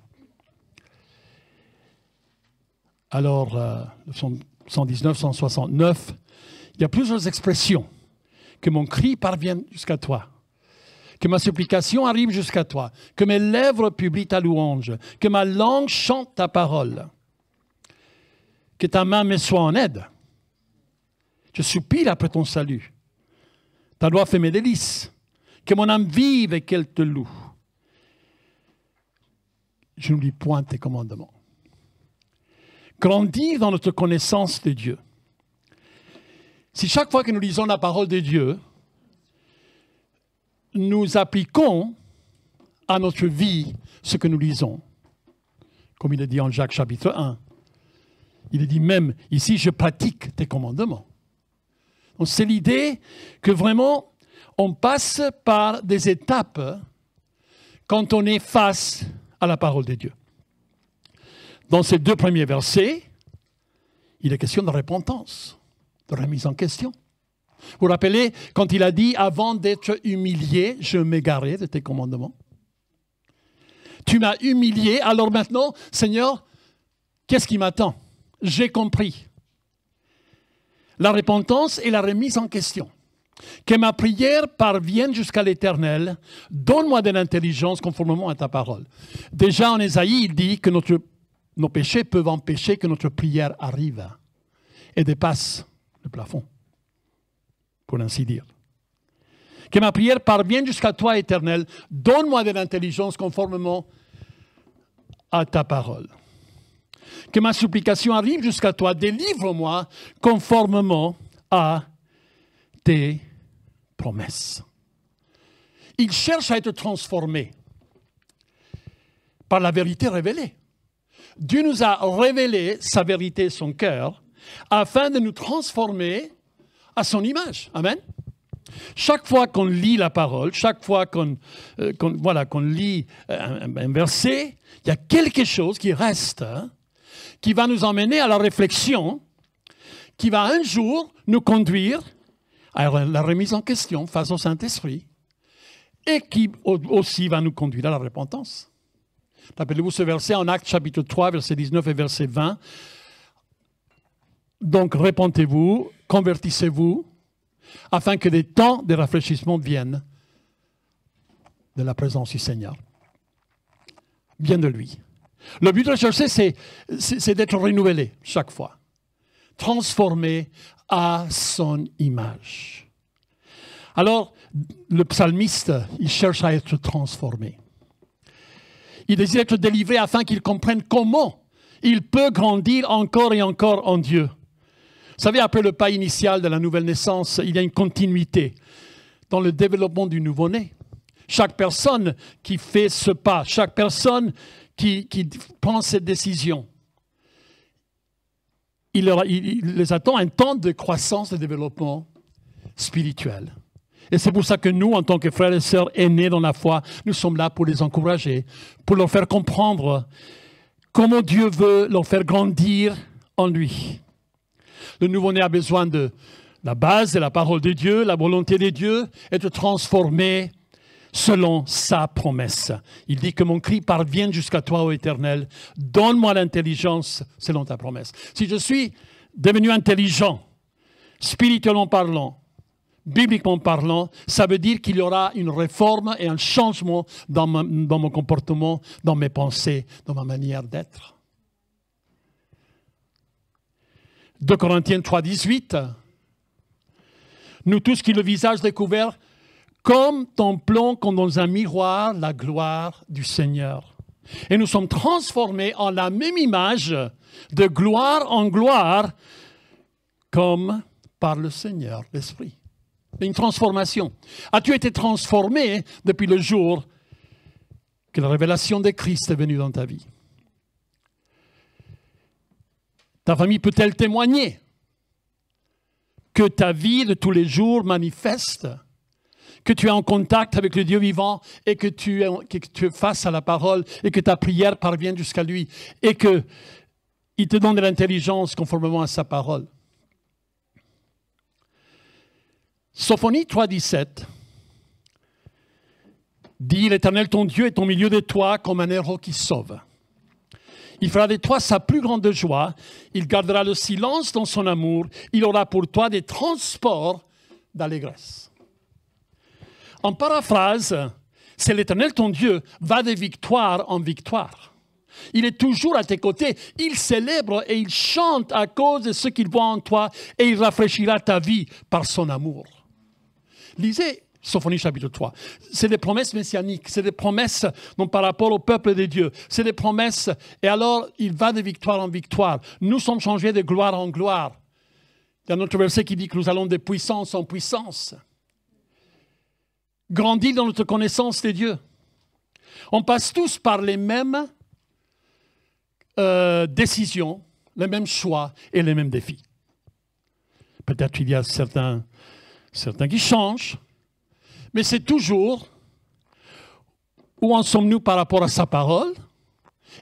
B: Alors, le psaume 119, 169, il y a plusieurs expressions. Que mon cri parvienne jusqu'à toi. Que ma supplication arrive jusqu'à toi. Que mes lèvres publient ta louange. Que ma langue chante ta parole. Que ta main me soit en aide. Je soupire après ton salut. Ta loi fait mes délices. Que mon âme vive et qu'elle te loue. Je n'oublie point tes commandements. Grandir dans notre connaissance de Dieu. Si chaque fois que nous lisons la parole de Dieu, nous appliquons à notre vie ce que nous lisons, comme il est dit en Jacques chapitre 1, il est dit même ici, je pratique tes commandements. Donc c'est l'idée que vraiment on passe par des étapes quand on est face à la parole de Dieu. Dans ces deux premiers versets, il est question de repentance, de remise en question. Vous vous rappelez quand il a dit « Avant d'être humilié, je m'égarais de tes commandements ». Tu m'as humilié, alors maintenant, Seigneur, qu'est-ce qui m'attend? J'ai compris. La repentance et la remise en question. Que ma prière parvienne jusqu'à l'Éternel. Donne-moi de l'intelligence conformément à ta parole. Déjà en Ésaïe, il dit que nos péchés peuvent empêcher que notre prière arrive et dépasse le plafond, pour ainsi dire. Que ma prière parvienne jusqu'à toi, Éternel. Donne-moi de l'intelligence conformément à ta parole. Que ma supplication arrive jusqu'à toi. Délivre-moi conformément à tes promesses. Il cherche à être transformé par la vérité révélée. Dieu nous a révélé sa vérité, son cœur, afin de nous transformer à son image. Amen. Chaque fois qu'on lit la parole, chaque fois qu'on lit un verset, il y a quelque chose qui reste, qui va nous emmener à la réflexion, qui va un jour nous conduire à la remise en question face au Saint-Esprit, et qui aussi va nous conduire à la repentance. Rappelez-vous ce verset en Actes chapitre 3, verset 19 et verset 20. Donc, repentez-vous, convertissez-vous, afin que des temps de rafraîchissement viennent de la présence du Seigneur. Viennent de lui. Le but de rechercher, c'est d'être renouvelé chaque fois. transformés à son image. Alors, le psalmiste, il cherche à être transformé. Il désire être délivré afin qu'il comprenne comment il peut grandir encore et encore en Dieu. Vous savez, après le pas initial de la nouvelle naissance, il y a une continuité dans le développement du nouveau-né. Chaque personne qui fait ce pas, chaque personne qui prend cette décision, il les attend un temps de croissance, de développement spirituel. Et c'est pour ça que nous, en tant que frères et sœurs aînés dans la foi, nous sommes là pour les encourager, pour leur faire comprendre comment Dieu veut leur faire grandir en lui. Le nouveau-né a besoin de la base de la parole de Dieu, la volonté de Dieu, être transformé selon sa promesse. Il dit que mon cri parvienne jusqu'à toi, ô Éternel. Donne-moi l'intelligence selon ta promesse. Si je suis devenu intelligent, spirituellement parlant, bibliquement parlant, ça veut dire qu'il y aura une réforme et un changement dans mon comportement, dans mes pensées, dans ma manière d'être. 2 Corinthiens 3, 18. Nous tous qui le visage découvert, comme templons comme dans un miroir la gloire du Seigneur. Et nous sommes transformés en la même image, de gloire en gloire, comme par le Seigneur, l'Esprit. Une transformation. As-tu été transformé depuis le jour que la révélation de Christ est venue dans ta vie? Ta famille peut-elle témoigner que ta vie de tous les jours manifeste que tu es en contact avec le Dieu vivant et que tu es face à la parole et que ta prière parvient jusqu'à lui et qu'il te donne de l'intelligence conformément à sa parole? Sophonie 3,17 dit « L'Éternel ton Dieu est au milieu de toi comme un héros qui sauve. Il fera de toi sa plus grande joie, il gardera le silence dans son amour, il aura pour toi des transports d'allégresse. » En paraphrase, c'est l'Éternel ton Dieu va de victoire en victoire. Il est toujours à tes côtés. Il célèbre et il chante à cause de ce qu'il voit en toi et il rafraîchira ta vie par son amour. Lisez Sophonie chapitre 3. C'est des promesses messianiques, c'est des promesses donc, par rapport au peuple de Dieu. C'est des promesses et alors il va de victoire en victoire. Nous sommes changés de gloire en gloire. Il y a un autre verset qui dit que nous allons de puissance en puissance. Grandir dans notre connaissance de Dieu. On passe tous par les mêmes décisions, les mêmes choix et les mêmes défis. Peut-être qu'il y a certains qui changent, mais c'est toujours où en sommes-nous par rapport à sa parole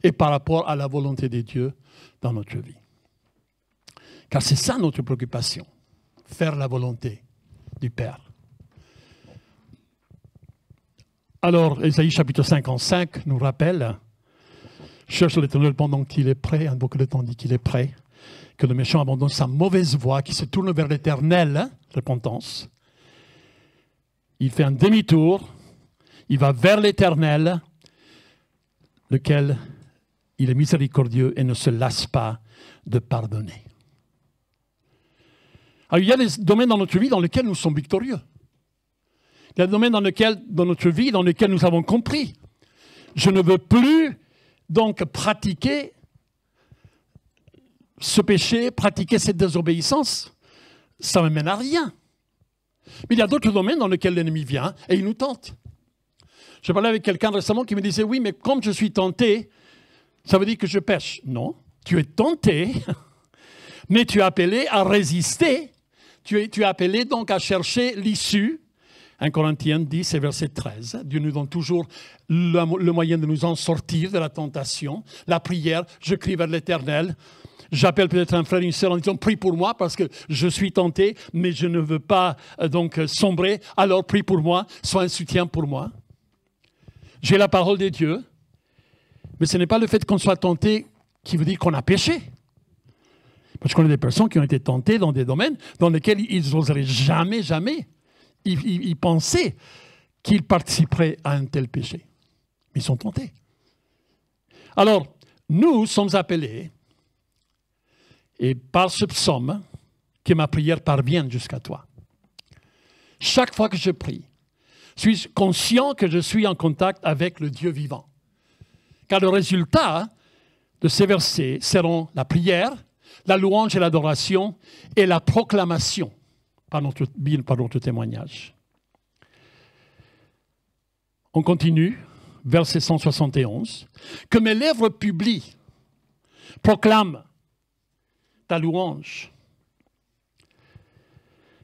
B: et par rapport à la volonté de Dieu dans notre vie. Car c'est ça notre préoccupation, faire la volonté du Père. Alors, Ésaïe chapitre 55 nous rappelle, cherche l'Éternel pendant qu'il est prêt, un beaucoup de temps dit qu'il est prêt, que le méchant abandonne sa mauvaise voie, qui se tourne vers l'Éternel, repentance. Il fait un demi-tour, il va vers l'Éternel, lequel il est miséricordieux et ne se lasse pas de pardonner. Alors, il y a des domaines dans notre vie dans lesquels nous sommes victorieux. Il y a des domaines dans notre vie dans lesquels nous avons compris. Je ne veux plus donc pratiquer ce péché, pratiquer cette désobéissance. Ça ne mène à rien. Mais il y a d'autres domaines dans lesquels l'ennemi vient et il nous tente. Je parlais avec quelqu'un récemment qui me disait « Oui, mais comme je suis tenté, ça veut dire que je pêche. » Non, tu es tenté, mais tu es appelé à résister. Tu es appelé donc à chercher l'issue. 1 Corinthiens 10 et verset 13. Dieu nous donne toujours le moyen de nous en sortir de la tentation. La prière, je crie vers l'Éternel. J'appelle peut-être un frère et une sœur en disant « Prie pour moi parce que je suis tenté, mais je ne veux pas donc sombrer. Alors prie pour moi, sois un soutien pour moi. » J'ai la parole de Dieu, mais ce n'est pas le fait qu'on soit tenté qui veut dire qu'on a péché. Parce que je connais des personnes qui ont été tentées dans des domaines dans lesquels ils n'oseraient jamais ils pensaient qu'ils participeraient à un tel péché. Ils sont tentés. Alors, nous sommes appelés, Et par ce psaume, que ma prière parvienne jusqu'à toi. Chaque fois que je prie, suis-je conscient que je suis en contact avec le Dieu vivant. Car le résultat de ces versets seront la prière, la louange et l'adoration et la proclamation par notre témoignage. On continue, verset 171. Que mes lèvres publient, proclament ta louange,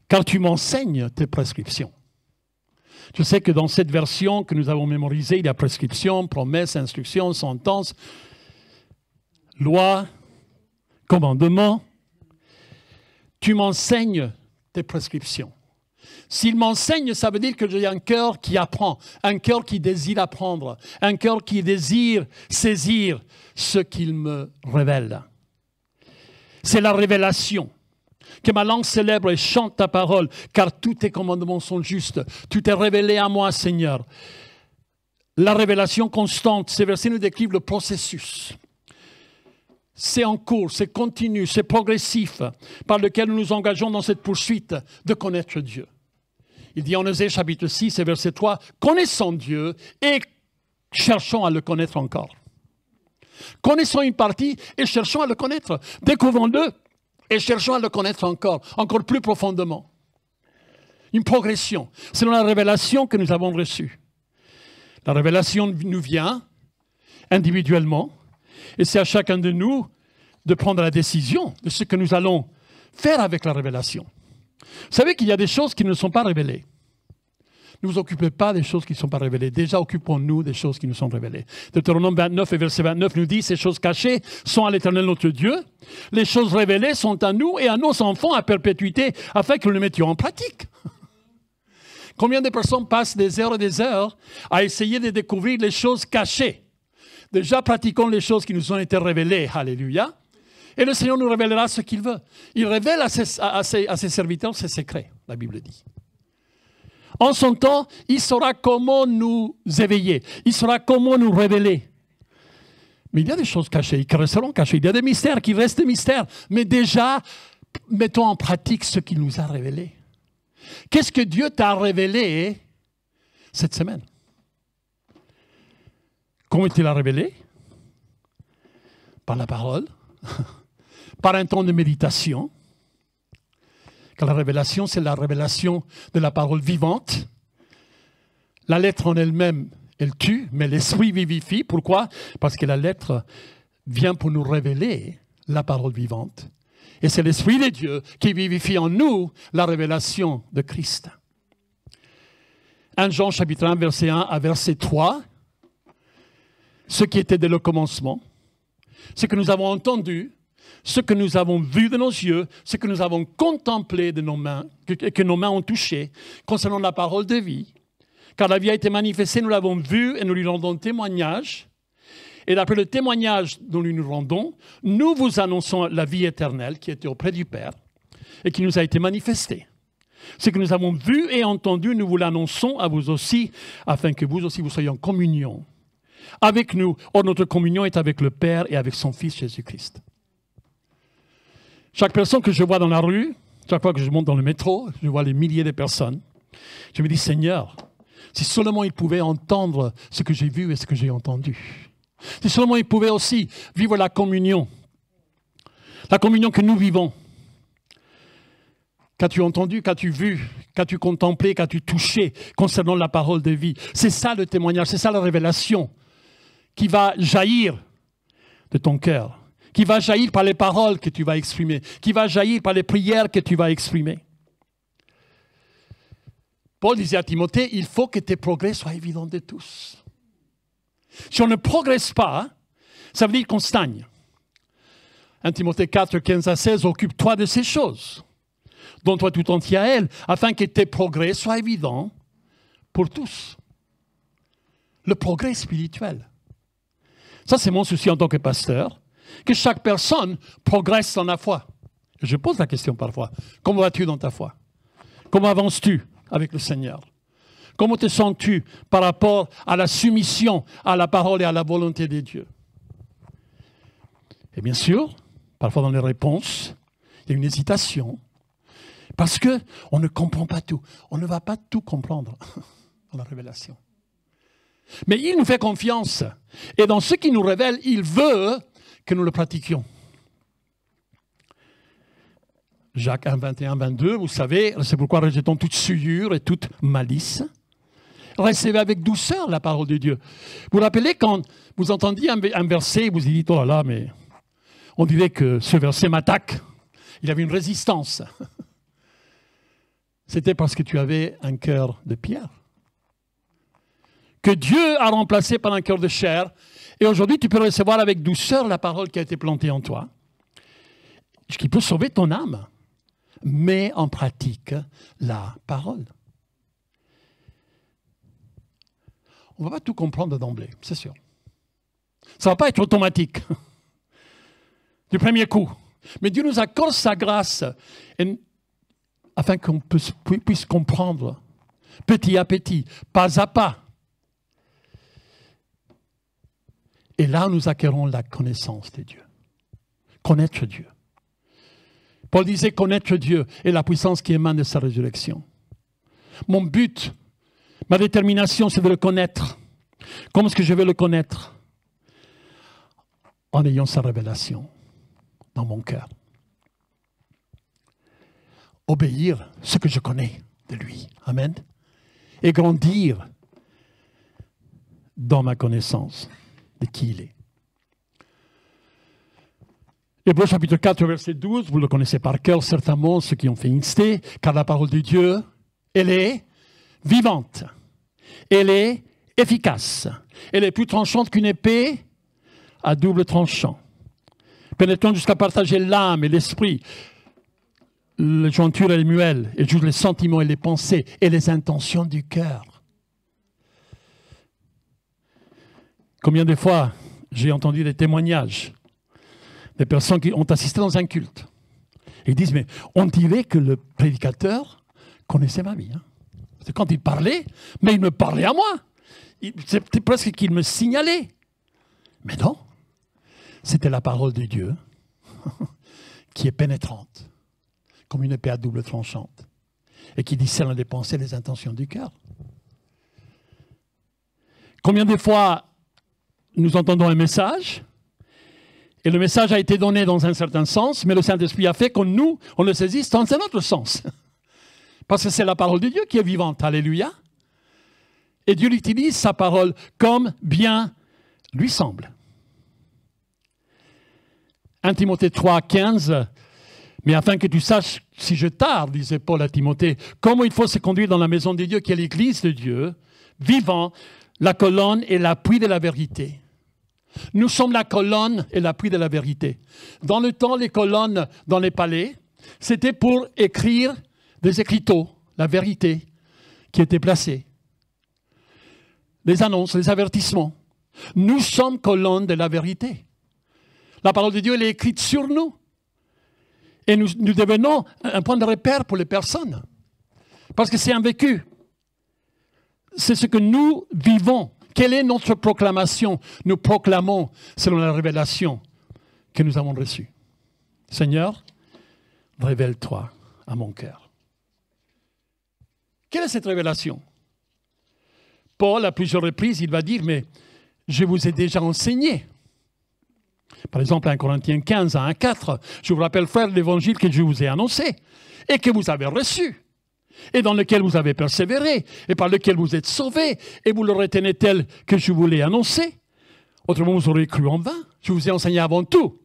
B: car tu m'enseignes tes prescriptions. Je sais que dans cette version que nous avons mémorisée, il y a prescription, promesse, instruction, sentence, loi, commandement. Tu m'enseignes tes prescriptions. S'il m'enseigne, ça veut dire que j'ai un cœur qui apprend, un cœur qui désire apprendre, un cœur qui désire saisir ce qu'il me révèle. C'est la révélation. Que ma langue célèbre et chante ta parole, car tous tes commandements sont justes. Tout est révélé à moi, Seigneur. La révélation constante, ces versets nous décrivent le processus. C'est en cours, c'est continu, c'est progressif, par lequel nous nous engageons dans cette poursuite de connaître Dieu. Il dit en Osée chapitre 6 et verset 3, « Connaissons Dieu et cherchons à le connaître encore. » Connaissons une partie et cherchons à le connaître. Découvrons-le et cherchons à le connaître encore plus profondément. Une progression, selon la révélation que nous avons reçue. La révélation nous vient individuellement, et c'est à chacun de nous de prendre la décision de ce que nous allons faire avec la révélation. Vous savez qu'il y a des choses qui ne sont pas révélées. Ne vous occupez pas des choses qui ne sont pas révélées. Déjà, occupons-nous des choses qui nous sont révélées. Deutéronome 29 et verset 29 nous dit « Ces choses cachées sont à l'Éternel notre Dieu. Les choses révélées sont à nous et à nos enfants à perpétuité, afin que nous les mettions en pratique. » Combien de personnes passent des heures et des heures à essayer de découvrir les choses cachées? Déjà, pratiquons les choses qui nous ont été révélées. Alléluia. Et le Seigneur nous révélera ce qu'il veut. Il révèle à ses serviteurs ses secrets, la Bible dit. En son temps, il saura comment nous éveiller. Il saura comment nous révéler. Mais il y a des choses cachées qui resteront cachées. Il y a des mystères qui restent mystères. Mais déjà, mettons en pratique ce qu'il nous a révélé. Qu'est-ce que Dieu t'a révélé cette semaine? Comment il l'a révélé? Par la parole, par un temps de méditation. Car la révélation, c'est la révélation de la parole vivante. La lettre en elle-même, elle tue, mais l'esprit vivifie. Pourquoi? Parce que la lettre vient pour nous révéler la parole vivante. Et c'est l'Esprit de Dieu qui vivifie en nous la révélation de Christ. 1 Jean chapitre 1, verset 1 à verset 3. Ce qui était dès le commencement, ce que nous avons entendu, ce que nous avons vu de nos yeux, ce que nous avons contemplé de nos mains, que nos mains ont touché, concernant la parole de vie. Car la vie a été manifestée, nous l'avons vue et nous lui rendons témoignage. Et d'après le témoignage dont nous nous rendons, nous vous annonçons la vie éternelle qui était auprès du Père et qui nous a été manifestée. Ce que nous avons vu et entendu, nous vous l'annonçons à vous aussi, afin que vous aussi vous soyez en communion avec nous. Or, notre communion est avec le Père et avec son Fils Jésus-Christ. Chaque personne que je vois dans la rue, chaque fois que je monte dans le métro, je vois les milliers de personnes. Je me dis, Seigneur, si seulement ils pouvaient entendre ce que j'ai vu et ce que j'ai entendu. Si seulement ils pouvaient aussi vivre la communion que nous vivons. Qu'as-tu entendu, qu'as-tu vu, qu'as-tu contemplé, qu'as-tu touché concernant la parole de vie? C'est ça le témoignage, c'est ça la révélation qui va jaillir de ton cœur, qui va jaillir par les paroles que tu vas exprimer, qui va jaillir par les prières que tu vas exprimer. Paul disait à Timothée, il faut que tes progrès soient évidents de tous. Si on ne progresse pas, ça veut dire qu'on stagne. 1 Timothée 4, 15 à 16, occupe-toi de ces choses. Donne-toi tout entier à elles, afin que tes progrès soient évidents pour tous. Le progrès spirituel. Ça, c'est mon souci en tant que pasteur, que chaque personne progresse dans la foi. Je pose la question parfois, comment vas-tu dans ta foi? Comment avances-tu avec le Seigneur? Comment te sens-tu par rapport à la soumission à la parole et à la volonté de Dieu? Et bien sûr, Parfois dans les réponses, il y a une hésitation. Parce qu'on ne comprend pas tout. On ne va pas tout comprendre dans la révélation. Mais il nous fait confiance. Et dans ce qu'il nous révèle, il veut que nous le pratiquions. Jacques 1, 21, 22, vous savez, c'est pourquoi rejetons toute souillure et toute malice. Recevez avec douceur la parole de Dieu. Vous vous rappelez quand vous entendiez un verset, vous vous dites, oh là là, mais on dirait que ce verset m'attaque. Il avait une résistance. C'était parce que tu avais un cœur de pierre. Que Dieu a remplacé par un cœur de chair. Et aujourd'hui, tu peux recevoir avec douceur la parole qui a été plantée en toi. Qui peut sauver ton âme. Mets en pratique la parole. On ne va pas tout comprendre d'emblée, c'est sûr. Ça ne va pas être automatique. Du premier coup. Mais Dieu nous accorde sa grâce afin qu'on puisse comprendre petit à petit, pas à pas. Et là, nous acquérons la connaissance de Dieu. Connaître Dieu. Paul disait connaître Dieu et la puissance qui émane de sa résurrection. Mon but, ma détermination, c'est de le connaître. Comment est-ce que je vais le connaître? En ayant sa révélation dans mon cœur. Obéir ce que je connais de lui. Amen. Et grandir dans ma connaissance de qui il est. Hébreux chapitre 4, verset 12, vous le connaissez par cœur certainement, ceux qui ont fait INSTE, car la parole de Dieu, elle est vivante, elle est efficace, elle est plus tranchante qu'une épée à double tranchant, pénétrant jusqu'à partager l'âme et l'esprit, les jointures et les muelles, et juge les sentiments et les pensées et les intentions du cœur. Combien de fois j'ai entendu des témoignages des personnes qui ont assisté dans un culte. Et ils disent, mais on dirait que le prédicateur connaissait ma vie. Hein. C'est quand il parlait, mais il me parlait à moi. C'était presque qu'il me signalait. Mais non, c'était la parole de Dieu qui est pénétrante, comme une épée à double tranchante, et qui discerne les pensées et les intentions du cœur. Combien de fois nous entendons un message, et le message a été donné dans un certain sens, mais le Saint-Esprit a fait que nous, on le saisisse dans un autre sens. Parce que c'est la parole de Dieu qui est vivante. Alléluia. Et Dieu utilise sa parole comme bien lui semble. 1 Timothée 3, 15. Mais afin que tu saches, si je tarde, disait Paul à Timothée, comment il faut se conduire dans la maison de Dieu, qui est l'Église de Dieu, vivant, la colonne et l'appui de la vérité. Nous sommes la colonne et l'appui de la vérité. Dans le temps, les colonnes dans les palais, c'était pour écrire des écriteaux, la vérité qui était placée. Les annonces, les avertissements. Nous sommes colonnes de la vérité. La parole de Dieu, elle est écrite sur nous. Et nous devenons un point de repère pour les personnes. Parce que c'est un vécu. C'est ce que nous vivons. Quelle est notre proclamation? Nous proclamons selon la révélation que nous avons reçue. Seigneur, révèle-toi à mon cœur. Quelle est cette révélation? Paul, à plusieurs reprises, il va dire, mais je vous ai déjà enseigné. Par exemple, 1 Corinthiens 15, 1 à 4, je vous rappelle, frère, l'évangile que je vous ai annoncé et que vous avez reçu, et dans lequel vous avez persévéré, et par lequel vous êtes sauvés, et vous le retenez tel que je vous l'ai annoncé. Autrement, vous aurez cru en vain. Je vous ai enseigné avant tout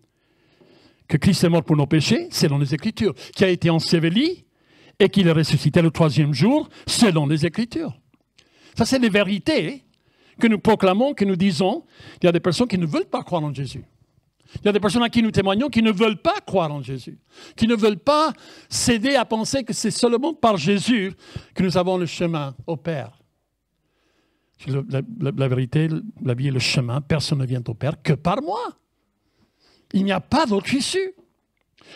B: que Christ est mort pour nos péchés, selon les Écritures, qui a été enseveli, et qu'il est ressuscité le 3e jour, selon les Écritures. Ça, c'est les vérités que nous proclamons, que nous disons. Il y a des personnes qui ne veulent pas croire en Jésus. Il y a des personnes à qui nous témoignons qui ne veulent pas croire en Jésus, qui ne veulent pas céder à penser que c'est seulement par Jésus que nous avons le chemin au Père. La vérité, la vie et le chemin, personne ne vient au Père que par moi. Il n'y a pas d'autre issue.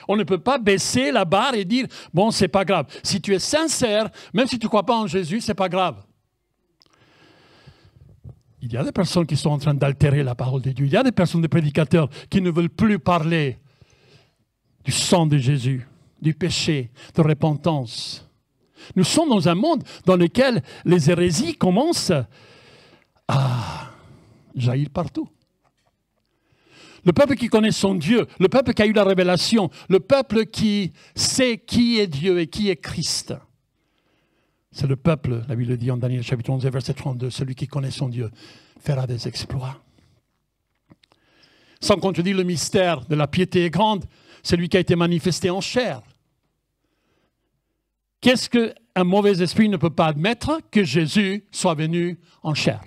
B: On ne peut pas baisser la barre et dire, bon, c'est pas grave. Si tu es sincère, même si tu ne crois pas en Jésus, c'est pas grave. Il y a des personnes qui sont en train d'altérer la parole de Dieu. Il y a des personnes, des prédicateurs, qui ne veulent plus parler du sang de Jésus, du péché, de repentance. Nous sommes dans un monde dans lequel les hérésies commencent à jaillir partout. Le peuple qui connaît son Dieu, le peuple qui a eu la révélation, le peuple qui sait qui est Dieu et qui est Christ. C'est le peuple, la Bible dit en Daniel chapitre 11, verset 32, celui qui connaît son Dieu fera des exploits. Sans contredire le mystère de la piété est grande, celui qui a été manifesté en chair. Qu'est-ce qu'un mauvais esprit ne peut pas admettre? Que Jésus soit venu en chair.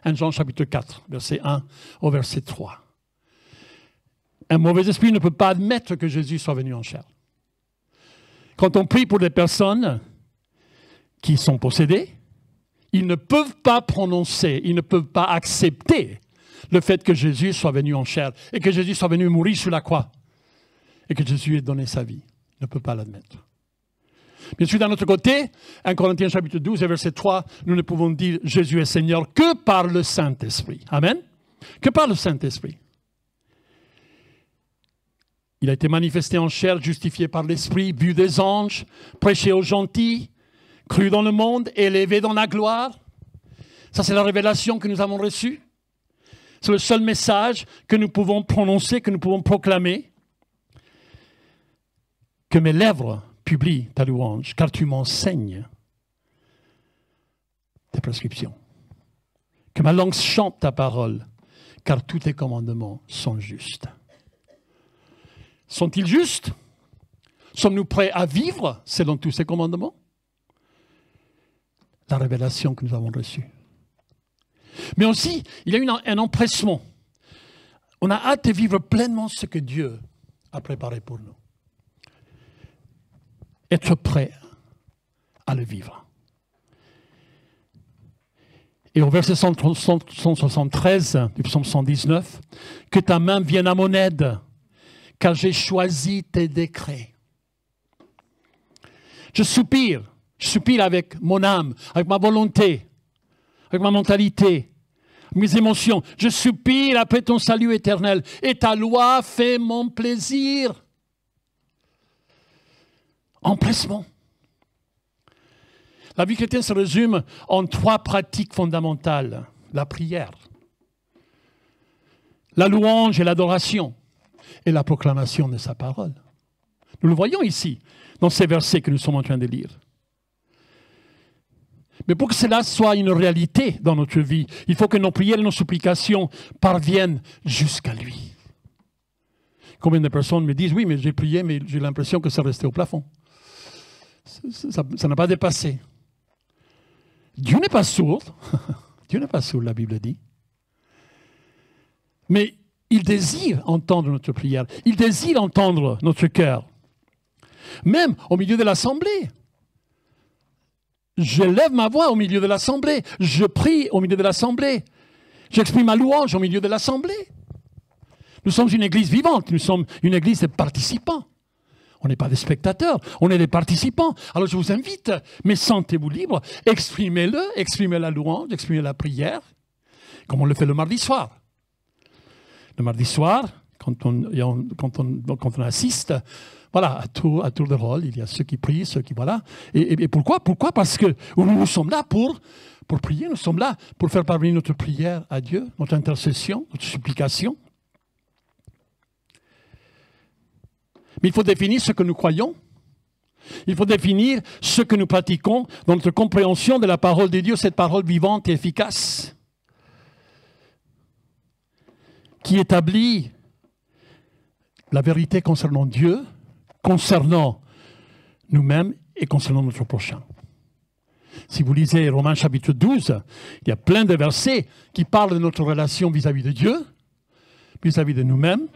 B: 1 Jean chapitre 4, verset 1 au verset 3. Un mauvais esprit ne peut pas admettre que Jésus soit venu en chair. Quand on prie pour des personnes qui sont possédées, ils ne peuvent pas prononcer, ils ne peuvent pas accepter le fait que Jésus soit venu en chair et que Jésus soit venu mourir sur la croix et que Jésus ait donné sa vie. Ils ne peuvent pas l'admettre. Bien sûr, d'un autre côté, 1 Corinthiens chapitre 12 et verset 3, nous ne pouvons dire Jésus est Seigneur que par le Saint-Esprit. Amen. Que par le Saint-Esprit. Il a été manifesté en chair, justifié par l'Esprit, vu des anges, prêché aux gentils, cru dans le monde, élevé dans la gloire. Ça, c'est la révélation que nous avons reçue. C'est le seul message que nous pouvons prononcer, que nous pouvons proclamer. Que mes lèvres publient ta louange, car tu m'enseignes tes prescriptions. Que ma langue chante ta parole, car tous tes commandements sont justes. Sont-ils justes? Sommes-nous prêts à vivre selon tous ces commandements? La révélation que nous avons reçue. Mais aussi, il y a eu un empressement. On a hâte de vivre pleinement ce que Dieu a préparé pour nous. Être prêt à le vivre. Et au verset 173 du psaume 119, « Que ta main vienne à mon aide, car j'ai choisi tes décrets. » Je soupire avec mon âme, avec ma volonté, avec ma mentalité, mes émotions. Je soupire après ton salut éternel, et ta loi fait mon plaisir. Empressement. La vie chrétienne se résume en 3 pratiques fondamentales. La prière, la louange et l'adoration, et la proclamation de sa parole. Nous le voyons ici, dans ces versets que nous sommes en train de lire. Mais pour que cela soit une réalité dans notre vie, il faut que nos prières et nos supplications parviennent jusqu'à lui. Combien de personnes me disent, oui, mais j'ai prié, mais j'ai l'impression que ça restait au plafond. Ça n'a pas dépassé. Dieu n'est pas sourd. Dieu n'est pas sourd, la Bible dit. Mais il désire entendre notre prière. Il désire entendre notre cœur. Même au milieu de l'assemblée. Je lève ma voix au milieu de l'assemblée. Je prie au milieu de l'assemblée. J'exprime ma louange au milieu de l'assemblée. Nous sommes une église vivante. Nous sommes une église de participants. On n'est pas des spectateurs, on est des participants. Alors je vous invite, mais sentez-vous libre, exprimez-le, exprimez la louange, exprimez la prière, comme on le fait le mardi soir. Le mardi soir, quand on assiste, voilà, à tour de rôle, il y a ceux qui prient, ceux qui, voilà. Et pourquoi? Pourquoi? Parce que nous sommes là pour prier, nous sommes là pour faire parvenir notre prière à Dieu, notre intercession, notre supplication. Mais il faut définir ce que nous croyons. Il faut définir ce que nous pratiquons dans notre compréhension de la parole de Dieu, cette parole vivante et efficace, qui établit la vérité concernant Dieu, concernant nous-mêmes et concernant notre prochain. Si vous lisez Romains chapitre 12, il y a plein de versets qui parlent de notre relation vis-à-vis de Dieu, vis-à-vis de nous-mêmes,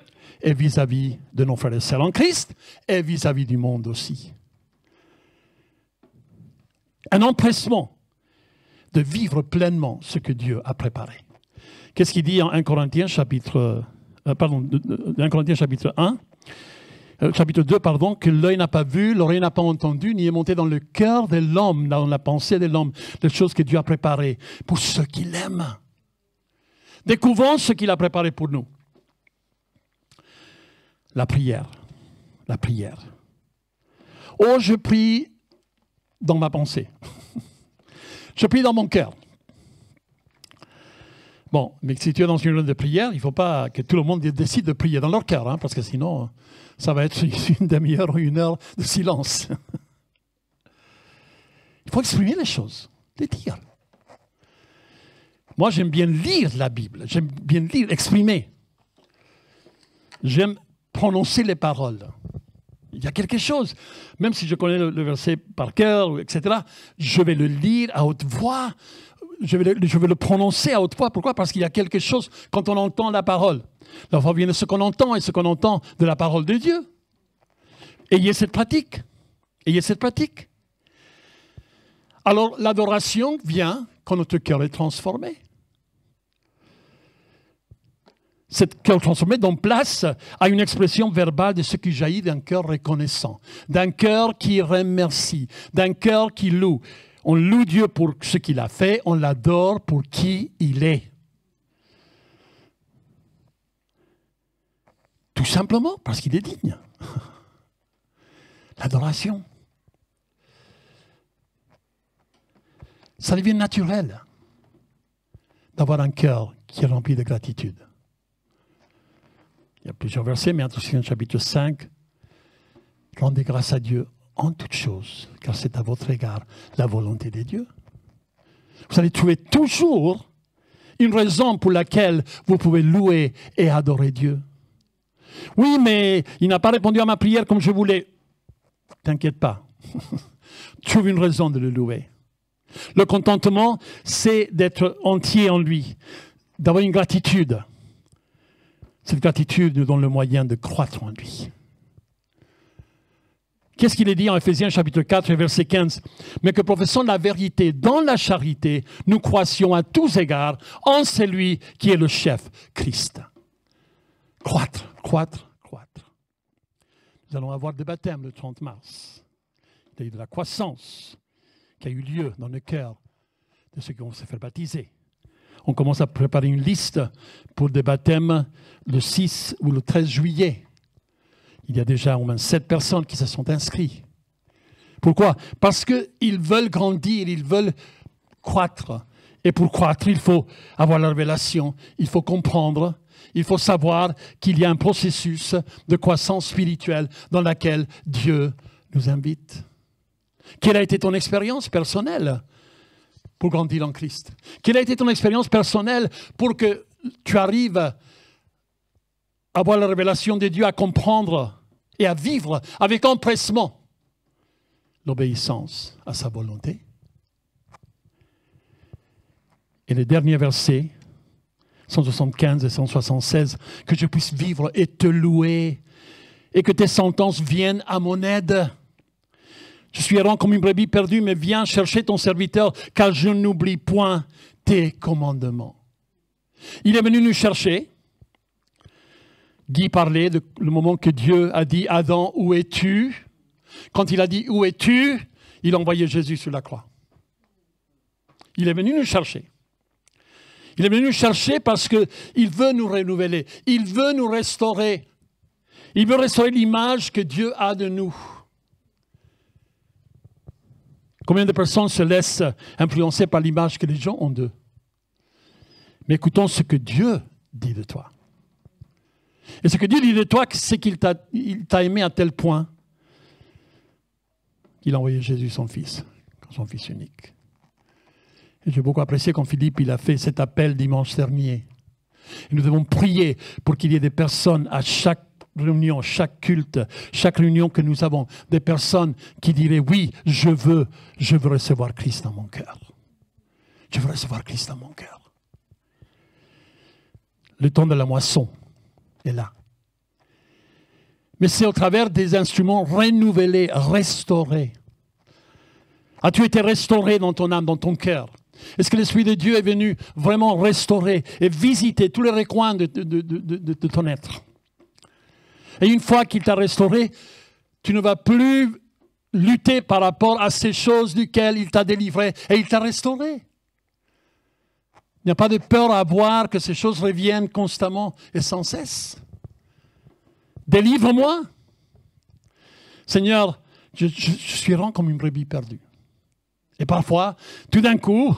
B: et vis-à-vis de nos frères et sœurs en Christ, et vis-à-vis du monde aussi. Un empressement de vivre pleinement ce que Dieu a préparé. Qu'est-ce qu'il dit en 1 Corinthiens chapitre 1, chapitre 2, que l'œil n'a pas vu, l'oreille n'a pas entendu, ni est monté dans le cœur de l'homme, dans la pensée de l'homme, les choses que Dieu a préparées pour ceux qui l'aiment. Découvrons ce qu'il a préparé pour nous. La prière. la prière. Oh, je prie dans ma pensée. Je prie dans mon cœur. Bon, mais si tu es dans une réunion de prière, il ne faut pas que tout le monde décide de prier dans leur cœur, hein, parce que sinon, ça va être une demi-heure ou une heure de silence. Il faut exprimer les choses, les dire. Moi, j'aime bien lire la Bible, j'aime bien lire, exprimer. J'aime prononcer les paroles. Il y a quelque chose, même si je connais le verset par cœur, etc., je vais le lire à haute voix, je vais le prononcer à haute voix. Pourquoi? Parce qu'il y a quelque chose quand on entend la parole. La voix vient de ce qu'on entend et ce qu'on entend de la parole de Dieu. Ayez cette pratique. Ayez cette pratique. Alors, l'adoration vient quand notre cœur est transformé. Cet cœur transformé donne place à une expression verbale de ce qui jaillit d'un cœur reconnaissant, d'un cœur qui remercie, d'un cœur qui loue. On loue Dieu pour ce qu'il a fait, on l'adore pour qui il est. Tout simplement parce qu'il est digne. L'adoration. Ça devient naturel d'avoir un cœur qui est rempli de gratitude. Il y a plusieurs versets, mais attention, chapitre 5. Rendez grâce à Dieu en toutes choses, car c'est à votre égard la volonté de Dieu. Vous allez trouver toujours une raison pour laquelle vous pouvez louer et adorer Dieu. Oui, mais il n'a pas répondu à ma prière comme je voulais. T'inquiète pas. Trouve une raison de le louer. Le contentement, c'est d'être entier en lui, d'avoir une gratitude. Cette gratitude nous donne le moyen de croître en lui. Qu'est-ce qu'il est dit en Éphésiens chapitre 4, verset 15? Mais que professant la vérité dans la charité, nous croissions à tous égards en celui qui est le chef, Christ. Croître, croître, croître. Nous allons avoir des baptêmes le 30 mars. Il y a eu de la croissance qui a eu lieu dans le cœur de ceux qui vont se faire baptiser. On commence à préparer une liste pour des baptêmes le 6 ou le 13 juillet. Il y a déjà au moins 7 personnes qui se sont inscrites. Pourquoi? Parce qu'ils veulent grandir, ils veulent croître. Et pour croître, il faut avoir la révélation, il faut comprendre, il faut savoir qu'il y a un processus de croissance spirituelle dans laquelle Dieu nous invite. Quelle a été ton expérience personnelle pour grandir en Christ? Quelle a été ton expérience personnelle pour que tu arrives à avoir la révélation de Dieu, à comprendre et à vivre avec empressement l'obéissance à sa volonté? Et les derniers versets, 175 et 176, que je puisse vivre et te louer et que tes sentences viennent à mon aide. Je suis errant comme une brebis perdue, mais viens chercher ton serviteur, car je n'oublie point tes commandements. Il est venu nous chercher. Guy parlait le moment que Dieu a dit « Adam, où es-tu » Quand il a dit « Où es-tu » il a envoyé Jésus sur la croix. Il est venu nous chercher. Il est venu nous chercher parce qu'il veut nous renouveler. Il veut nous restaurer. Il veut restaurer l'image que Dieu a de nous. Combien de personnes se laissent influencer par l'image que les gens ont d'eux? Mais écoutons ce que Dieu dit de toi. Et ce que Dieu dit de toi, c'est qu'il t'a aimé à tel point qu'il a envoyé Jésus, son Fils unique. Et j'ai beaucoup apprécié quand Philippe il a fait cet appel dimanche dernier. Et nous devons prier pour qu'il y ait des personnes à chaque réunion, chaque culte, chaque réunion que nous avons, des personnes qui diraient oui, je veux recevoir Christ dans mon cœur. Je veux recevoir Christ dans mon cœur. Le temps de la moisson est là. Mais c'est au travers des instruments renouvelés, restaurés. As-tu été restauré dans ton âme, dans ton cœur? Est-ce que l'Esprit de Dieu est venu vraiment restaurer et visiter tous les recoins de ton être? Et une fois qu'il t'a restauré, tu ne vas plus lutter par rapport à ces choses duquel il t'a délivré et il t'a restauré. Il n'y a pas de peur à avoir que ces choses reviennent constamment et sans cesse. Délivre-moi. Seigneur, je suis rend comme une brebis perdue. Et parfois, tout d'un coup,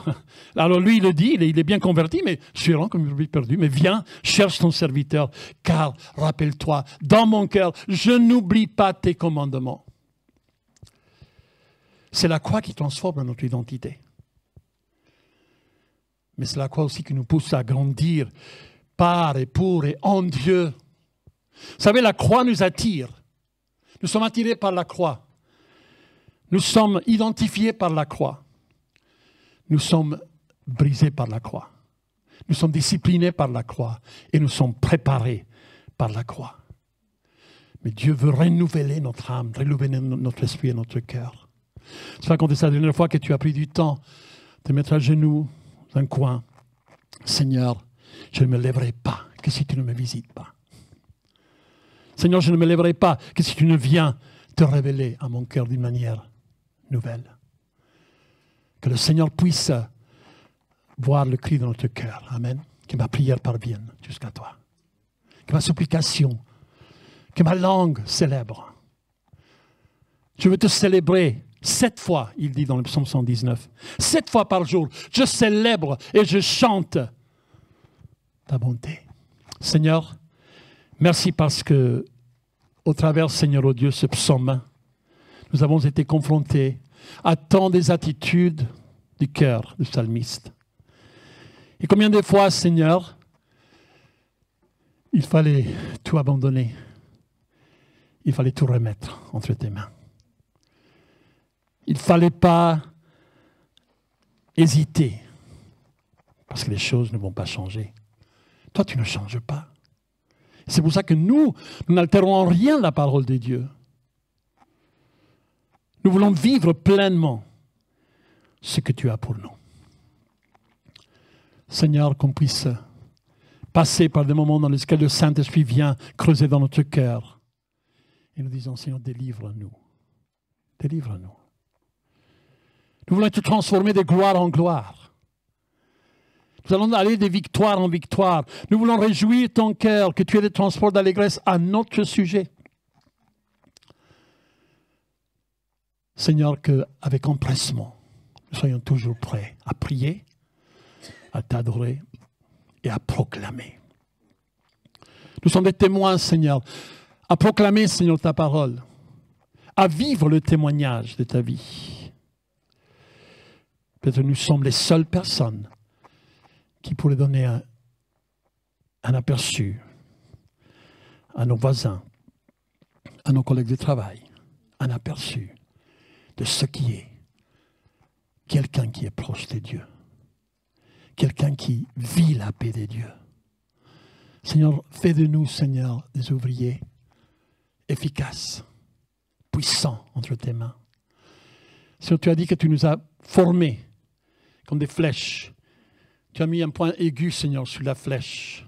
B: alors lui, il le dit, il est bien converti, mais je suis rend comme une brebis perdue. Mais viens, cherche ton serviteur, car, rappelle-toi, dans mon cœur, je n'oublie pas tes commandements. C'est la croix qui transforme notre identité. Mais c'est la croix aussi qui nous pousse à grandir par et pour et en Dieu. Vous savez, la croix nous attire. Nous sommes attirés par la croix. Nous sommes identifiés par la croix. Nous sommes brisés par la croix. Nous sommes disciplinés par la croix. Et nous sommes préparés par la croix. Mais Dieu veut renouveler notre âme, renouveler notre esprit et notre cœur. C'est pas quand c'est la dernière fois que tu as pris du temps de te mettre à genoux dans un coin. Seigneur, je ne me lèverai pas que si tu ne me visites pas. Seigneur, je ne me lèverai pas que si tu ne viens te révéler à mon cœur d'une manière nouvelle. Que le Seigneur puisse voir le cri de notre cœur. Amen. Que ma prière parvienne jusqu'à toi. Que ma supplication, que ma langue célèbre. Je veux te célébrer 7 fois, il dit dans le psaume 119. 7 fois par jour, je célèbre et je chante ta bonté. Seigneur, merci parce que, au travers, Seigneur, oh Dieu, ce psaume, nous avons été confrontés à tant des attitudes du cœur du psalmiste. Et combien de fois, Seigneur, il fallait tout abandonner, il fallait tout remettre entre tes mains. Il ne fallait pas hésiter, parce que les choses ne vont pas changer. Toi, tu ne changes pas. C'est pour ça que nous n'altérons en rien la parole de Dieu. Nous voulons vivre pleinement ce que tu as pour nous. Seigneur, qu'on puisse passer par des moments dans lesquels le Saint-Esprit vient creuser dans notre cœur. Et nous disons, Seigneur, délivre-nous. Délivre-nous. Nous voulons être transformés de gloire en gloire. Nous allons aller de victoire en victoire. Nous voulons réjouir ton cœur, que tu aies des transports d'allégresse à notre sujet. Seigneur, qu'avec empressement, nous soyons toujours prêts à prier, à t'adorer et à proclamer. Nous sommes des témoins, Seigneur, à proclamer, Seigneur, ta parole, à vivre le témoignage de ta vie. Peut-être nous sommes les seules personnes qui pourraient donner un aperçu à nos voisins, à nos collègues de travail, un aperçu de ce qui est quelqu'un qui est proche de Dieu, quelqu'un qui vit la paix de Dieu. Seigneur, fais de nous, Seigneur, des ouvriers efficaces, puissants entre tes mains. Seigneur, tu as dit que tu nous as formés comme des flèches. Tu as mis un point aigu, Seigneur, sur la flèche.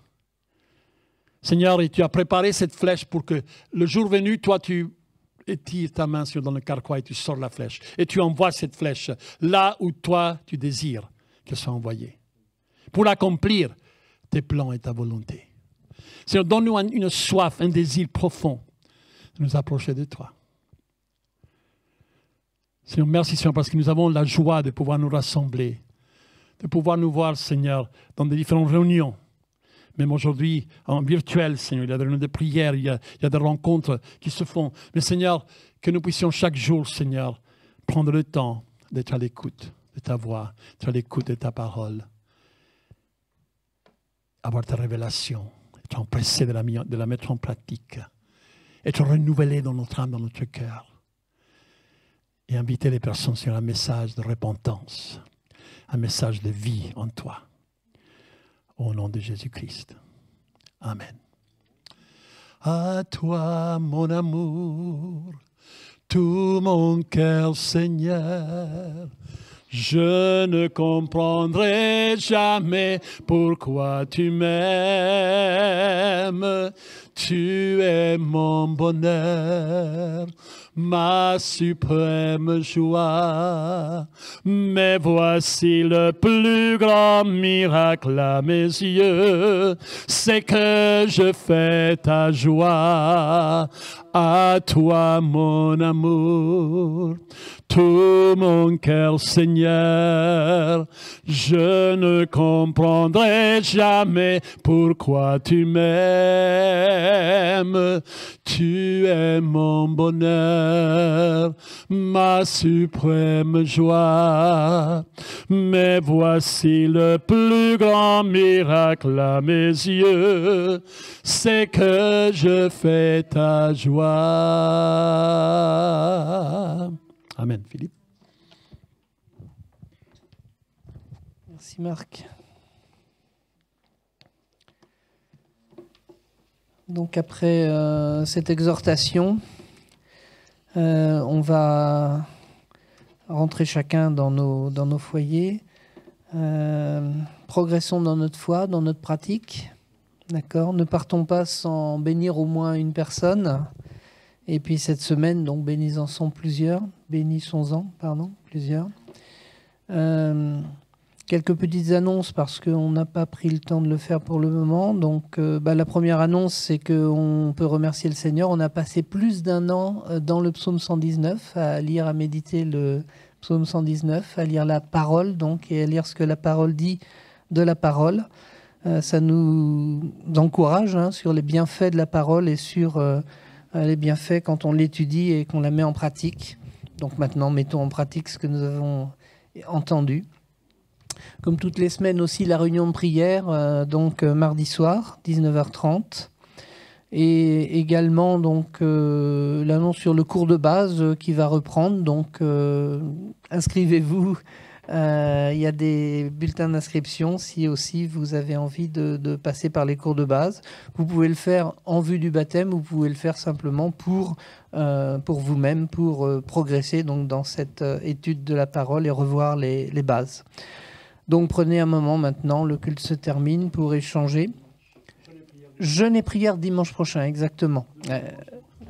B: Seigneur, et tu as préparé cette flèche pour que le jour venu, toi, tu étires ta main dans le carquois et tu sors la flèche. Et tu envoies cette flèche là où toi, tu désires qu'elle soit envoyée. Pour accomplir tes plans et ta volonté. Seigneur, donne-nous une soif, un désir profond de nous approcher de toi. Seigneur, merci, Seigneur, parce que nous avons la joie de pouvoir nous rassembler, de pouvoir nous voir, Seigneur, dans des différentes réunions. Même aujourd'hui, en virtuel, Seigneur, il y a des réunions de prière, il y a des rencontres qui se font. Mais Seigneur, que nous puissions chaque jour, Seigneur, prendre le temps d'être à l'écoute de ta voix, d'être à l'écoute de ta parole, avoir ta révélation, être empressé de la mettre en pratique, être renouvelé dans notre âme, dans notre cœur, et inviter les personnes sur un message de repentance, un message de vie en toi. Au nom de Jésus-Christ. Amen. À toi, mon amour, tout mon cœur, Seigneur, Je ne comprendrai jamais pourquoi tu m'aimes. Tu es mon bonheur, ma suprême joie. Mais voici le plus grand miracle à mes yeux, c'est que je fais ta joie. À toi, mon amour, tout mon cœur, Seigneur. Je ne comprendrai jamais pourquoi tu m'aimes. Tu es mon bonheur, ma suprême joie. Mais voici le plus grand miracle à mes yeux, c'est que je fais ta joie. Amen. Philippe.
A: Merci Marc. Donc après cette exhortation, on va rentrer chacun dans nos foyers. Progressons dans notre foi, dans notre pratique. D'accord ? Ne partons pas sans bénir au moins une personne. Et puis cette semaine, donc bénissons-en plusieurs. Quelques petites annonces parce qu'on n'a pas pris le temps de le faire pour le moment. Donc la première annonce, c'est qu'on peut remercier le Seigneur. On a passé plus d'1 an dans le psaume 119 à lire, à méditer le psaume 119, à lire la parole donc, et à lire ce que la parole dit de la parole. Ça nous encourage sur les bienfaits de la parole et sur les bienfaits quand on l'étudie et qu'on la met en pratique. Donc maintenant, mettons en pratique ce que nous avons entendu. Comme toutes les semaines aussi, la réunion de prière, mardi soir, 19h30. Et également donc l'annonce sur le cours de base qui va reprendre. Donc inscrivez-vous. Il y a des bulletins d'inscription si aussi vous avez envie de passer par les cours de base. Vous pouvez le faire en vue du baptême ou vous pouvez le faire simplement pour vous-même, pour progresser donc, dans cette étude de la parole et revoir les bases. Donc prenez un moment maintenant, le culte se termine pour échanger. Jeûne et prière dimanche prochain, exactement.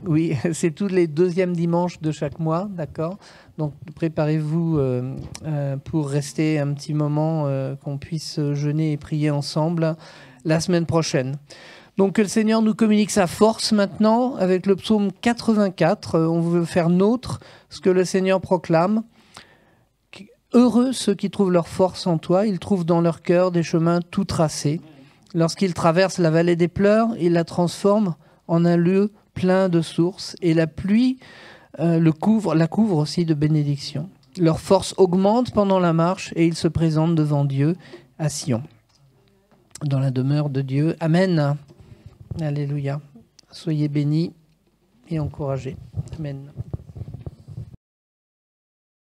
A: Oui, c'est tous les 2e dimanches de chaque mois, d'accord ? Donc préparez-vous pour rester un petit moment, qu'on puisse jeûner et prier ensemble la semaine prochaine. Donc que le Seigneur nous communique sa force maintenant avec le psaume 84. On veut faire nôtre ce que le Seigneur proclame. Heureux ceux qui trouvent leur force en toi, ils trouvent dans leur cœur des chemins tout tracés. Lorsqu'ils traversent la vallée des pleurs, ils la transforment en un lieu plein de sources, et la pluie la couvre aussi de bénédictions. Leur force augmente pendant la marche, et ils se présentent devant Dieu à Sion, dans la demeure de Dieu. Amen. Alléluia. Soyez bénis et encouragés. Amen.